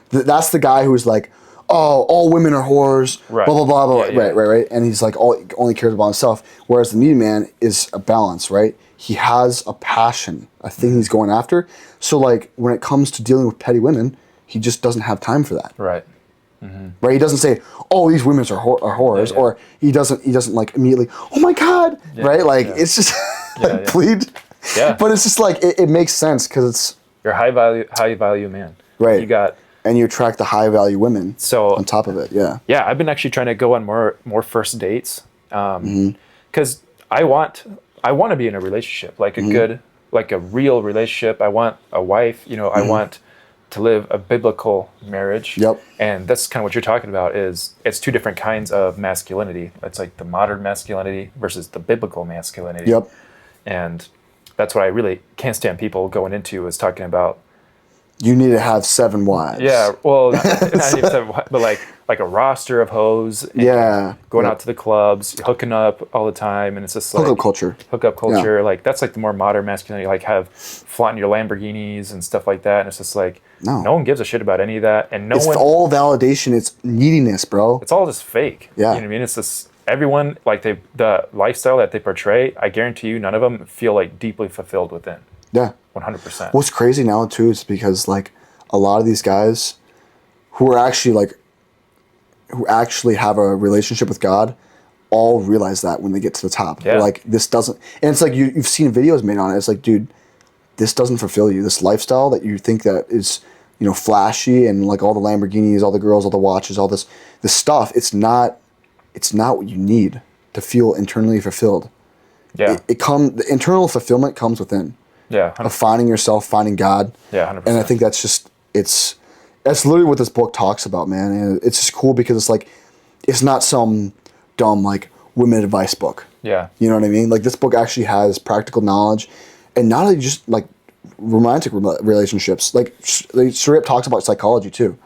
That's the guy who's like, oh, all women are whores, blah, blah, blah, blah, right. And he's like, only cares about himself. Whereas the needy man is a balance, right? He has a passion, a thing he's going after. So like when it comes to dealing with petty women, he just doesn't have time for that. Right. Right? He doesn't say, oh, these women are whores, or he doesn't like immediately, oh my God, right? Like it's just plead. Yeah. But it's just like, it makes sense because it's. You're a high value man. Right. You got. And you attract the high value women so on top of it, yeah. Yeah, I've been actually trying to go on more first dates because I want to be in a relationship, like a good, like a real relationship. I want a wife, you know, I want to live a biblical marriage. Yep. And that's kind of what you're talking about is it's two different kinds of masculinity. It's like the modern masculinity versus the biblical masculinity. Yep. And that's what I really can't stand people going into is talking about. You need to have 7 wives. Yeah, well, not even 7, but like a roster of hoes. And going out to the clubs, hooking up all the time, and it's just like hookup culture. Yeah. Like that's like the more modern masculinity. Like have flaunting your Lamborghinis and stuff like that. And it's just like no one gives a shit about any of that, and it's all validation. It's neediness, bro. It's all just fake. Yeah, you know what I mean. It's just everyone like the lifestyle that they portray. I guarantee you, none of them feel like deeply fulfilled within. Yeah. 100%. What's crazy now too is because like a lot of these guys who actually have a relationship with God all realize that when they get to the top. Yeah. They're like, this doesn't, and it's like you've seen videos made on it. It's like, dude, this doesn't fulfill you. This lifestyle that you think that is, you know, flashy and like all the Lamborghinis, all the girls, all the watches, all this stuff. It's not what you need to feel internally fulfilled. Yeah. The internal fulfillment comes within. Yeah, 100%. Of finding yourself, finding God. Yeah, 100%. And I think that's literally what this book talks about, man. And it's just cool because it's like, it's not some dumb like women advice book. Yeah. You know what I mean? Like this book actually has practical knowledge, and not only just like romantic relationships. Like straight up talks about psychology too,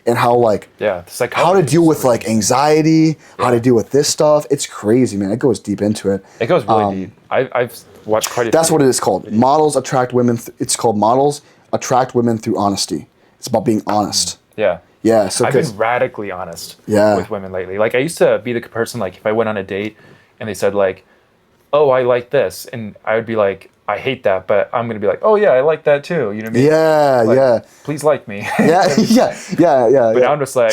and how like how to deal with like anxiety, how to deal with this stuff. It's crazy, man. It goes deep into it. It goes really deep. I've watched quite a few. That's what it is called. Models attract women. It's called Models Attract Women Through Honesty. It's about being honest. Yeah. Yeah. So I've been radically honest with women lately. Like I used to be the person like if I went on a date and they said like, "Oh, I like this," and I would be like, "I hate that," but I'm gonna be like, "Oh yeah, I like that too." You know what I mean? Yeah. Like, please like me. Yeah. But now I'm just like,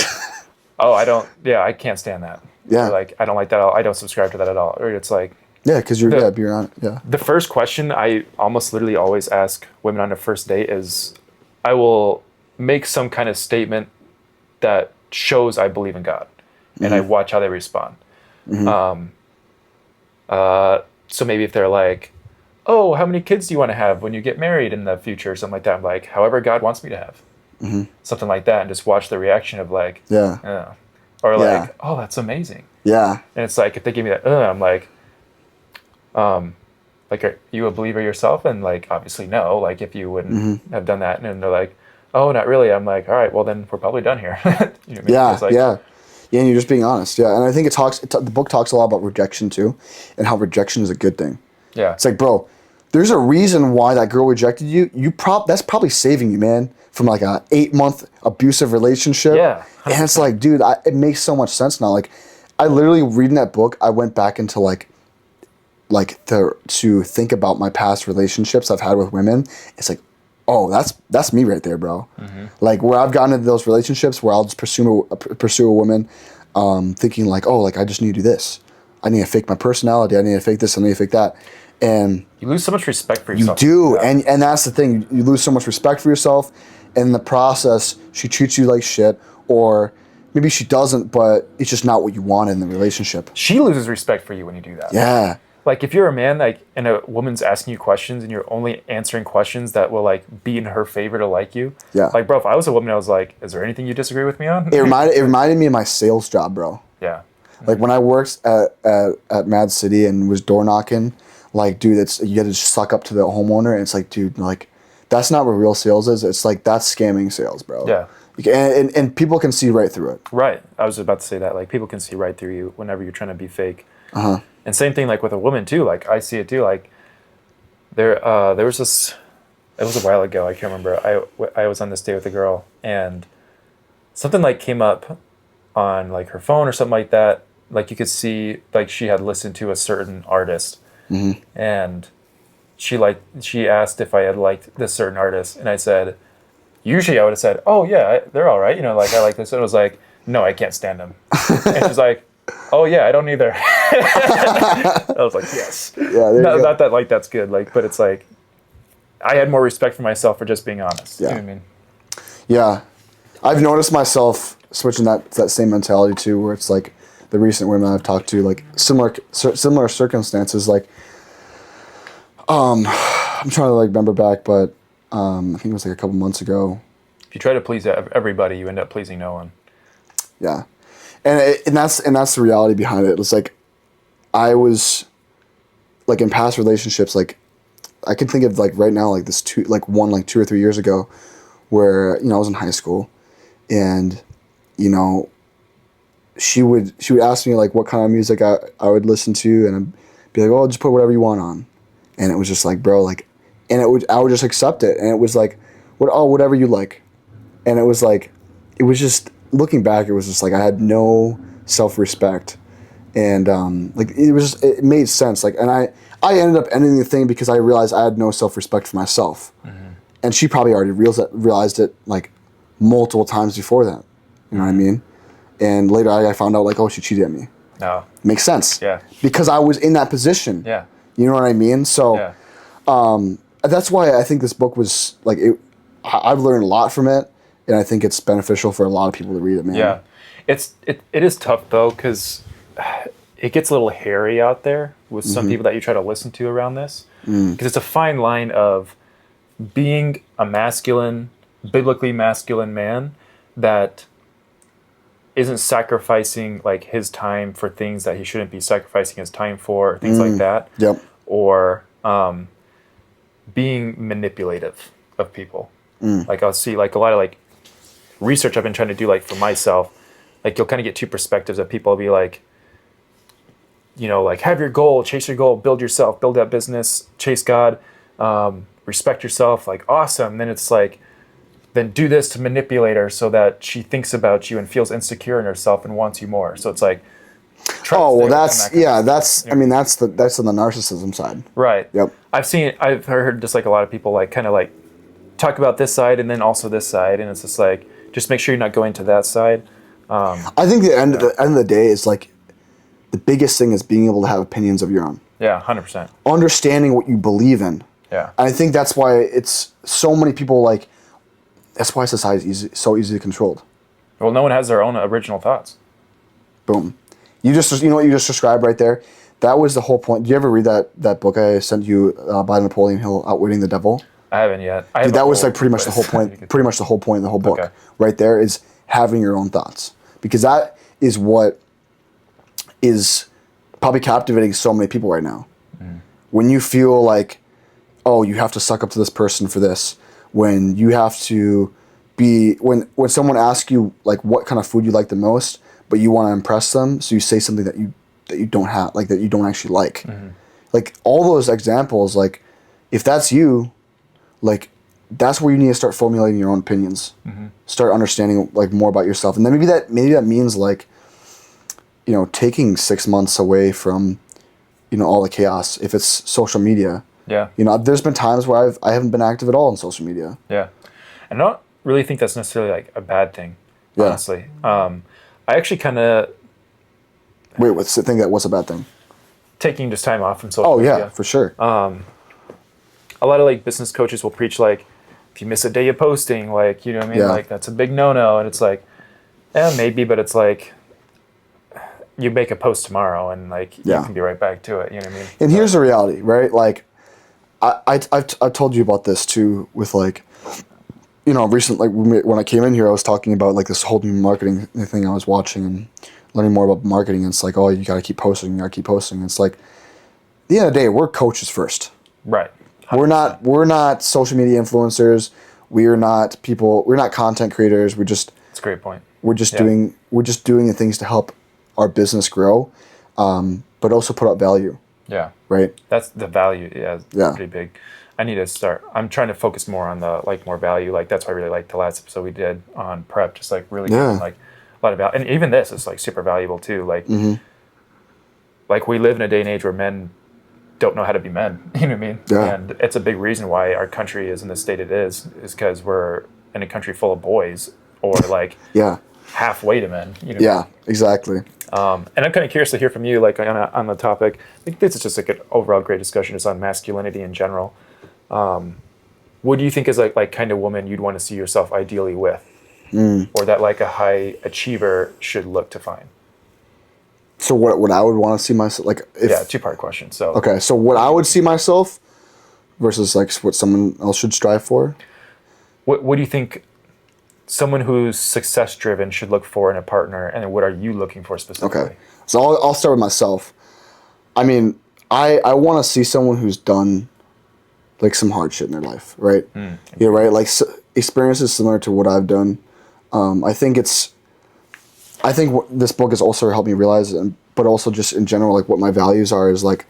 "Oh, I don't. Yeah, I can't stand that." Yeah. Or like, I don't like that at all. I don't subscribe to that at all. Or it's like, Yeah, because you're on. Yeah. the first question I almost literally always ask women on a first date is, I will make some kind of statement that shows I believe in God, and I watch how they respond. So maybe if they're like, oh, how many kids do you want to have when you get married in the future, or something like that, I'm like, however God wants me to have. Something like that, and just watch the reaction of like, Yeah. or Yeah. like, oh, that's amazing. Yeah. And it's like, if they give me that, I'm like, are you a believer yourself? And like, obviously no. Like, if you wouldn't have done that, and they're like, oh, not really. I'm like, all right, well then we're probably done here. You know what I mean? Yeah. It's like, Yeah. Yeah, and you're just being honest. Yeah, and I think the book talks a lot about rejection too, and how rejection is a good thing. Yeah. It's like, bro, there's a reason why that girl rejected you. That's probably saving you, man, from like a 8-month abusive relationship. Yeah, 100%. And it's like, dude, it makes so much sense now. Like, I literally reading that book, I went back into to think about my past relationships I've had with women. It's like, oh, that's me right there, bro. Like, where I've gotten into those relationships where I'll just pursue a woman, thinking like, oh, like I just need to do this. I need to fake my personality. I need to fake this. I need to fake that. And you lose so much respect for you yourself. do, Yeah. and that's the thing. You lose so much respect for yourself. In the process, she treats you like shit, or maybe she doesn't, but it's just not what you want in the relationship. She loses respect for you when you do that. Yeah. Like, if you're a man, like, and a woman's asking you questions, and you're only answering questions that will like be in her favor to like you. Yeah. Like, bro, if I was a woman, I was like, is there anything you disagree with me on? It reminded me of my sales job, bro. Yeah. Like when I worked at Mad City and was door knocking, like, dude, you got to just suck up to the homeowner, and it's like, dude, like, that's not what real sales is. It's like, that's scamming sales, bro. Yeah. And people can see right through it. Right. I was about to say that. Like, people can see right through you whenever you're trying to be fake. And same thing like with a woman too. Like, I see it too. Like, there was this. It was a while ago. I can't remember. I was on this date with a girl, and something like came up on like her phone or something like that. Like, you could see like she had listened to a certain artist, and she asked if I had liked this certain artist, and I said, usually I would have said, oh yeah, they're all right. You know, like, I like this. And it was like, no, I can't stand them. And she's like, oh yeah, I don't either. I was like, yes. Yeah, Not that like that's good. Like, but it's like, I had more respect for myself for just being honest. Yeah. You know what I mean? Yeah. I've noticed myself switching that same mentality too, where it's like the recent women I've talked to, like similar circumstances. Like, I'm trying to like remember back, but I think it was like a couple months ago. If you try to please everybody, you end up pleasing no one. Yeah, and that's the reality behind it. It's like, I was like in past relationships, like I can think of like right now, like 2 or 3 years ago, where, you know, I was in high school, and, you know, she would ask me like what kind of music I would listen to, and I'd be like, oh, just put whatever you want on, and it was just like, bro, like, and I would just accept it, and it was like, whatever you like, and it was like, it was just, looking back, it was just like I had no self-respect, and like it made sense, like, and I ended up ending the thing because I realized I had no self-respect for myself, and she probably already realized it like multiple times before that, you know what I mean? And later I found out like, oh, she cheated on me. No. Makes sense. Yeah. Because I was in that position. Yeah. You know what I mean? So Yeah. that's why I think this book was like, I've learned a lot from it, and I think it's beneficial for a lot of people to read it, man. Yeah. It is tough though, because it gets a little hairy out there with some people that you try to listen to around this, because it's a fine line of being a masculine, biblically masculine man that isn't sacrificing like his time for things that he shouldn't be sacrificing his time for, things like that. Yep. Or being manipulative of people. Like, I'll see like a lot of like research I've been trying to do like for myself. Like, you'll kind of get two perspectives of people. Will be like, you know, like, have your goal, chase your goal, build yourself, build that business, chase God, respect yourself, like, awesome. Then it's like, then do this to manipulate her so that she thinks about you and feels insecure in herself and wants you more. So it's like, oh, well, that's I mean, that's on the narcissism side. right. Yep. I've heard just like a lot of people like kind of like talk about this side and then also this side, and it's just like, just make sure you're not going to that side. I think the end of the day is like, the biggest thing is being able to have opinions of your own. Yeah, 100%. Understanding what you believe in. Yeah. And I think that's why it's so many people like. That's why society is so easily controlled. Well, no one has their own original thoughts. Boom. You know what you just described right there? That was the whole point. Did you ever read that book I sent you by Napoleon Hill, Outwitting the Devil? I haven't yet. Dude, that was like pretty much the whole point. Pretty much the whole point of the whole book. Okay. Right there is having your own thoughts, because that is what is probably captivating so many people right now. When you feel like, oh, you have to suck up to this person for this. When you have to be when someone asks you like what kind of food you like the most, but you want to impress them, so you say something that you don't have, like that you don't actually like. Like all those examples, like if that's you, like that's where you need to start formulating your own opinions. Start understanding like more about yourself, and then maybe that means like, you know, taking 6 months away from, you know, all the chaos. If it's social media, Yeah. you know, there's been times where I haven't been active at all on social media. Yeah. I don't really think that's necessarily like a bad thing, Yeah. honestly. I actually kind of Wait, what's a bad thing? taking just time off from social Oh media. yeah, for sure. A lot of like business coaches will preach like, if you miss a day of posting, like, you know what I mean? Yeah. Like that's a big no-no. And it's like, maybe, but it's like, you make a post tomorrow and like, Yeah. you can be right back to it. You know what I mean? And here's the reality, right? Like, I've told you about this too with like, you know, recently when I came in here, I was talking about like this whole new marketing thing I was watching and learning more about marketing. And it's like, oh, you got to keep posting. You got to keep posting. And it's like, at the end of the day, we're coaches first. Right. We're not social media influencers. We're not content creators. That's a great point. We're just Yeah. doing the things to help our business grow, but also put out value, Yeah. right? That's the value. Yeah. It's Yeah. pretty big. I need to start. I'm trying to focus more on the like more value. Like that's why I really liked the last episode we did on prep. Just like really Yeah. giving, like a lot of value. And even this is like super valuable too. Like, like we live in a day and age where men don't know how to be men. You know what I mean? Yeah. And it's a big reason why our country is in the state it is because we're in a country full of boys or like Yeah, halfway to men. You know? yeah, exactly. And I'm kind of curious to hear from you, like on the topic. I think this is just like an overall great discussion just on masculinity in general. What do you think is like kind of woman you'd want to see yourself ideally with, or that like a high achiever should look to find? So what I would want to see myself like if Yeah, 2-part question. So okay, so what I would see myself versus like what someone else should strive for. what do you think someone who's success driven should look for in a partner, and then what are you looking for specifically? Okay, so I'll start with myself. I mean, I want to see someone who's done like some hard shit in their life, right? Yeah, right. Like experiences similar to what I've done. I think what this book has also helped me realize, but also just in general, like what my values are is like,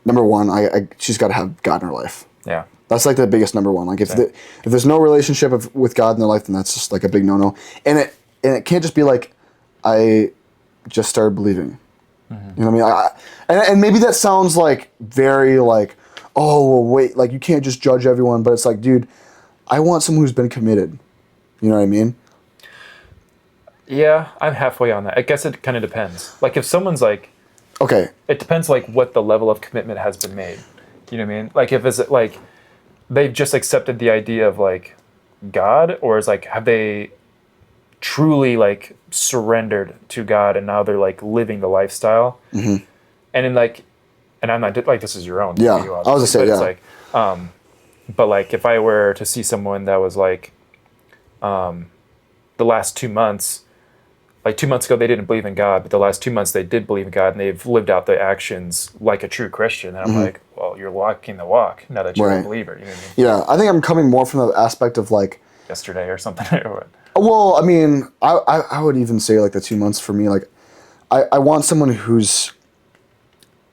number one, she's got to have God in her life. Yeah. That's like the biggest number one. Like if there's no relationship with God in their life, then that's just like a big no-no. And it can't just be like, I just started believing. You know what I mean? And maybe that sounds like very like, oh, well, wait, like you can't just judge everyone. But it's like, dude, I want someone who's been committed. You know what I mean? Yeah, I'm halfway on that. I guess it kind of depends. Like if someone's like, Okay. it depends like what the level of commitment has been made. You know what I mean? Like if it's like they've just accepted the idea of like God, or is like have they truly like surrendered to God and now they're like living the lifestyle. And then like, and I'm not like this is your own. Yeah, view, I was gonna say, but yeah. It's like, but like if I were to see someone that was like, the last 2 months, like 2 months ago they didn't believe in God, but the last 2 months they did believe in God and they've lived out the actions like a true Christian. And I'm like, well, you're walking the walk now that you're a Right. believer. You know what I mean? Yeah, I think I'm coming more from the aspect of like, Yesterday or something. Or what? well, I mean, I would even say like the 2 months for me, like I want someone who's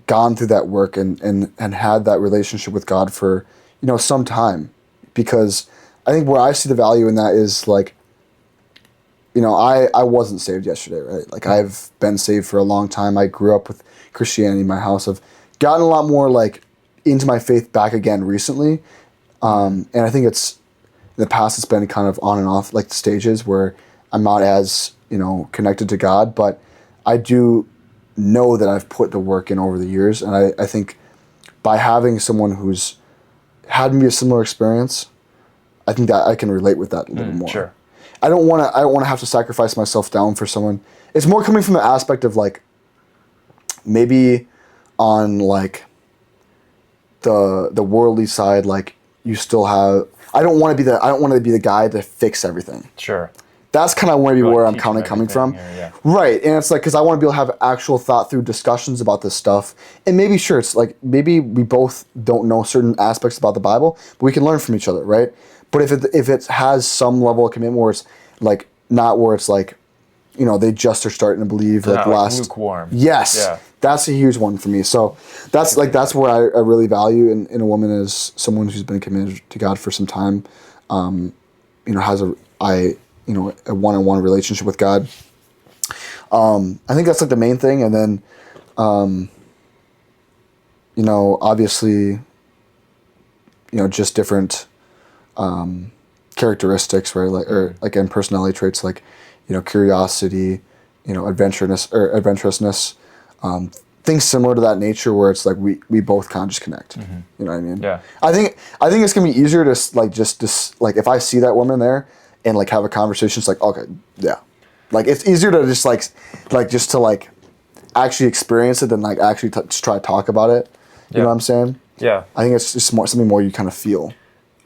gone through that work and had that relationship with God for, you know, some time, because I think where I see the value in that is like, you know, I wasn't saved yesterday, right? Like I've been saved for a long time. I grew up with Christianity in my house. I've gotten a lot more like into my faith back again recently. And I think it's, in the past it's been kind of on and off like stages where I'm not as, you know, connected to God, but I do know that I've put the work in over the years, and I think by having someone who's had maybe a similar experience, I think that I can relate with that a little more. Sure. I don't want to have to sacrifice myself down for someone. It's more coming from the aspect of like maybe on like the worldly side, like you still have. I don't want to be the guy to fix everything. Sure. That's kind of maybe Like where I'm teaching kind of coming from. everything, yeah. Right. And it's like, because I want to be able to have actual thought through discussions about this stuff. And maybe, sure, it's like, maybe we both don't know certain aspects about the Bible, but we can learn from each other, right? But if it has some level of commitment where it's like, not where it's like, you know, they just are starting to believe like Not last. lukewarm. Yes. Yeah. That's a huge one for me. So that's what I really value in a woman is someone who's been committed to God for some time, you know, has a one-on-one relationship with God. I think that's like the main thing. And then, you know, obviously, you know, just different characteristics, right? Like, or like in personality traits, like, you know, curiosity, you know, adventurousness, things similar to that nature where it's like we both kind of just connect. You know what I mean? Yeah. I think it's gonna be easier to like just like if I see that woman there and like have a conversation, it's like, okay, yeah, like it's easier to just like just to like actually experience it than like actually just try to talk about it. You know what I'm saying? Yeah. I think it's just something more you kind of feel.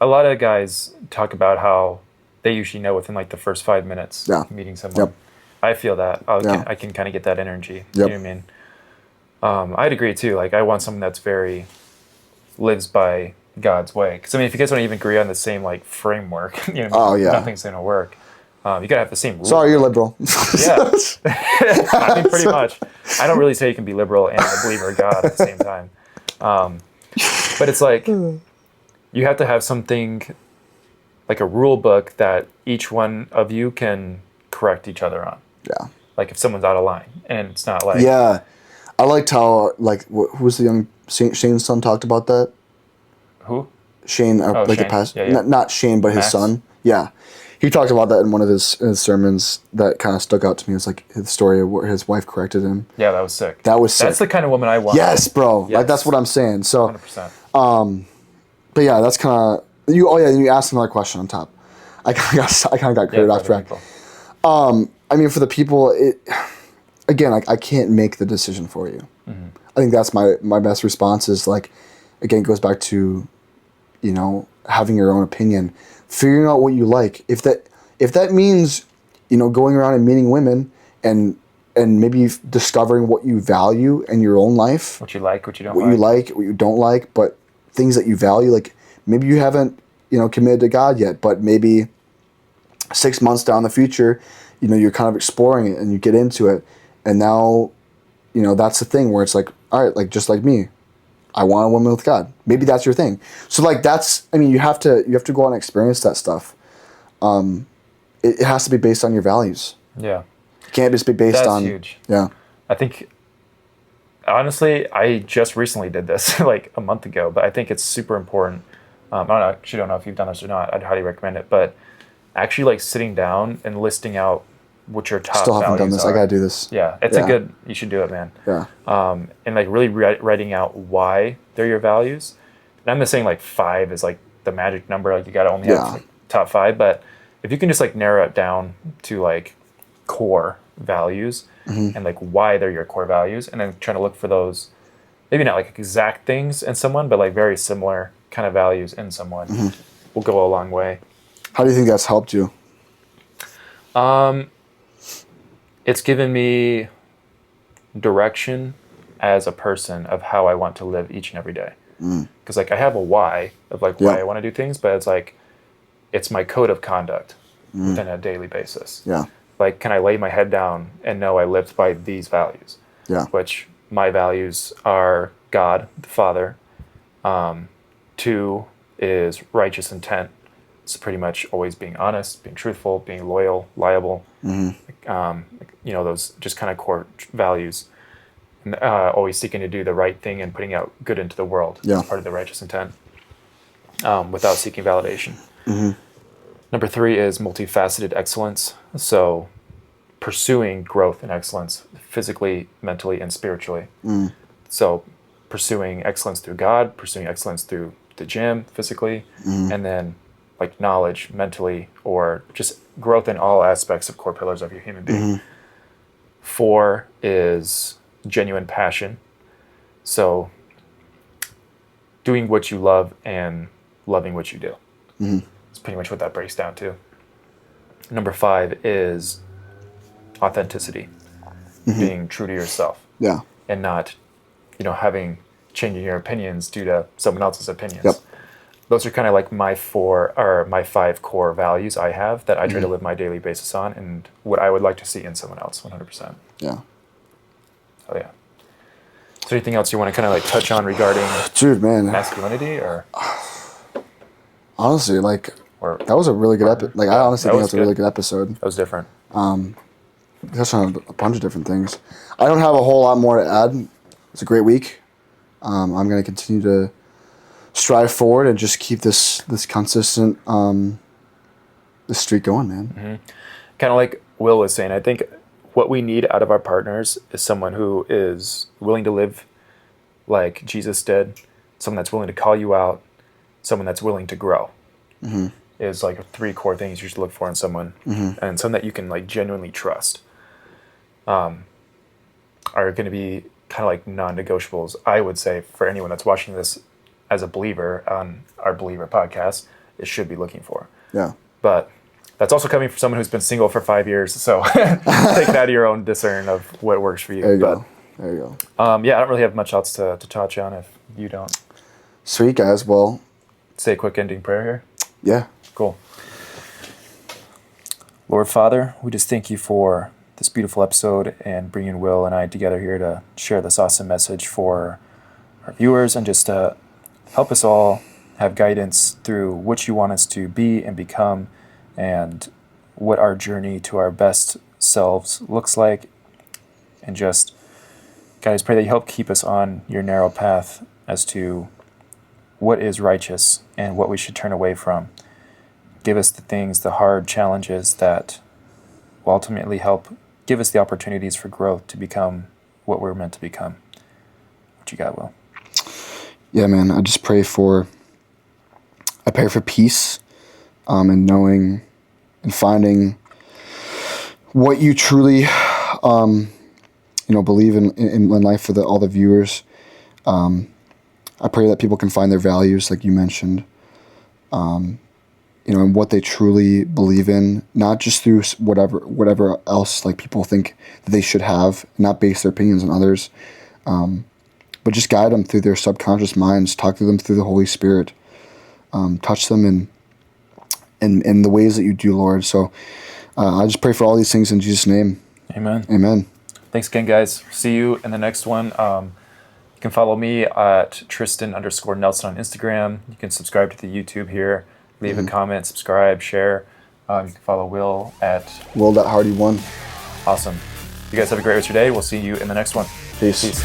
A lot of guys talk about how they usually know within like the first 5 minutes Yeah. meeting someone. Yep. I feel that. Yeah. I can kind of get that energy. Yep. You know what I mean? I'd agree too. Like I want someone that's lives by God's way. Because I mean, if you guys don't even agree on the same like framework, you know, Oh, yeah. nothing's gonna work. You gotta have the same rules. Sorry, you're liberal. Yeah. I mean, pretty much. I don't really say you can be liberal and a believer of God at the same time. But it's like you have to have something like a rule book that each one of you can correct each other on. Yeah. Like if someone's out of line, and it's not like Yeah. I liked how like who was the young Shane's son talked about that. who? Shane, like the Shane. past, Yeah, yeah. not Shane, but his Max? son. Yeah, he talked about that in one of his sermons. That kind of stuck out to me. It's like his story of where his wife corrected him. Yeah, that was sick. That was sick. That's the kind of woman I want. Yes, bro. Like Yes. that's what I'm saying. So, 100%. but yeah, that's kind of you. Oh yeah, you asked another question on top. I kind of got carried off track. I mean, for the people, again, like I can't make the decision for you. Mm-hmm. I think that's my best response is like, again, it goes back to, you know, having your own opinion, figuring out what you like. If that means, you know, going around and meeting women and maybe discovering what you value in your own life, What you like, what you don't what like. you like, what you don't like, but things that you value, like maybe you haven't, you know, committed to God yet, but maybe 6 months down the future, you know, you're kind of exploring it and you get into it. And now, you know, that's the thing where it's like, all right, like just like me, I want a woman with God. Maybe that's your thing. So like that's, I mean, you have to go out and experience that stuff. It has to be based on your values. Yeah. It can't just be based That's on. huge. Yeah. I think, honestly, I just recently did this like a month ago, but I think it's super important. Actually don't know if you've done this or not. I'd highly recommend it. But actually, like sitting down and listing out what your top Still haven't done values this. are. I gotta do this. Yeah, it's Yeah. a good. You should do it, man. Yeah. And like really writing out why they're your values. And I'm not saying like 5 is like the magic number. Like you gotta only Yeah. have like, top 5, but if you can just like narrow it down to like core values Mm-hmm. and like why they're your core values, and then trying to look for those, maybe not like exact things in someone, but like very similar kind of values in someone, Mm-hmm. will go a long way. How do you think that's helped you? It's given me direction as a person of how I want to live each and every day. Because like I have a why of like why Yeah. I want to do things, but it's like it's my code of conduct within a daily basis. Yeah. Like, can I lay my head down and know I lived by these values? Yeah. Which my values are God, the Father. 2 is righteous intent. It's pretty much always being honest, being truthful, being loyal, liable. You know, those just kind of core values. And, always seeking to do the right thing and putting out good into the world. Yeah. That's part of the righteous intent. Without seeking validation. Number 3 is multifaceted excellence. So pursuing growth and excellence physically, mentally, and spiritually. So pursuing excellence through God, pursuing excellence through the gym physically, and then like knowledge mentally, or just growth in all aspects of core pillars of your human being. 4 is genuine passion. So doing what you love and loving what you do. That's pretty much what that breaks down to. Number 5 is authenticity, being true to yourself. Yeah. And not, changing your opinions due to someone else's opinions. Yep. Those are kind of like my 5 core values I have that I try to live my daily basis on, and what I would like to see in someone else, 100%. Yeah. Oh yeah. Is there anything else you want to kind of like touch on regarding Dude, man. masculinity, or Honestly, like, or that was a really good episode. Like, I honestly that think was that's a really good episode. that was different? Touched on a bunch of different things. I don't have a whole lot more to add. It's a great week. I'm going to continue to strive forward and just keep this consistent this streak going, man. Kind of like Will was saying, I think what we need out of our partners is someone who is willing to live like Jesus did, someone that's willing to call you out, someone that's willing to grow. Is like 3 core things you should look for in someone, and someone that you can like genuinely trust. Are going to be kind of like non-negotiables, I would say, for anyone that's watching this as a believer on our Believer podcast, it should be looking for. Yeah. But that's also coming from someone who's been single for 5 years, so take that to your own discern of what works for you. There you go. There you Yeah, go. I don't really have much else to touch on if you don't. Sweet, guys. Well, Say a quick ending prayer here. yeah. Cool. Lord Father, we just thank you for this beautiful episode and bringing Will and I together here to share this awesome message for our viewers, and just to help us all have guidance through what you want us to be and become, and what our journey to our best selves looks like. And just, guys, pray that you help keep us on your narrow path as to what is righteous and what we should turn away from. Give us the things, the hard challenges that will ultimately help give us the opportunities for growth to become what we're meant to become. What you got, Will? Yeah, man. I pray for peace, and knowing and finding what you truly, believe in life for all the viewers. I pray that people can find their values, like you mentioned, and what they truly believe in, not just through whatever else like people think that they should have, not base their opinions on others, but just guide them through their subconscious minds, talk to them through the Holy Spirit, touch them in the ways that you do, Lord. So I just pray for all these things in Jesus' name. Amen. Amen. Thanks again, guys. See you in the next one. You can follow me at Tristan_Nelson on Instagram. You can subscribe to the YouTube here. Leave a comment, subscribe, share. You can follow Will at Will.Hardy1. Awesome. You guys have a great rest of your day. We'll see you in the next one. Peace. Peace.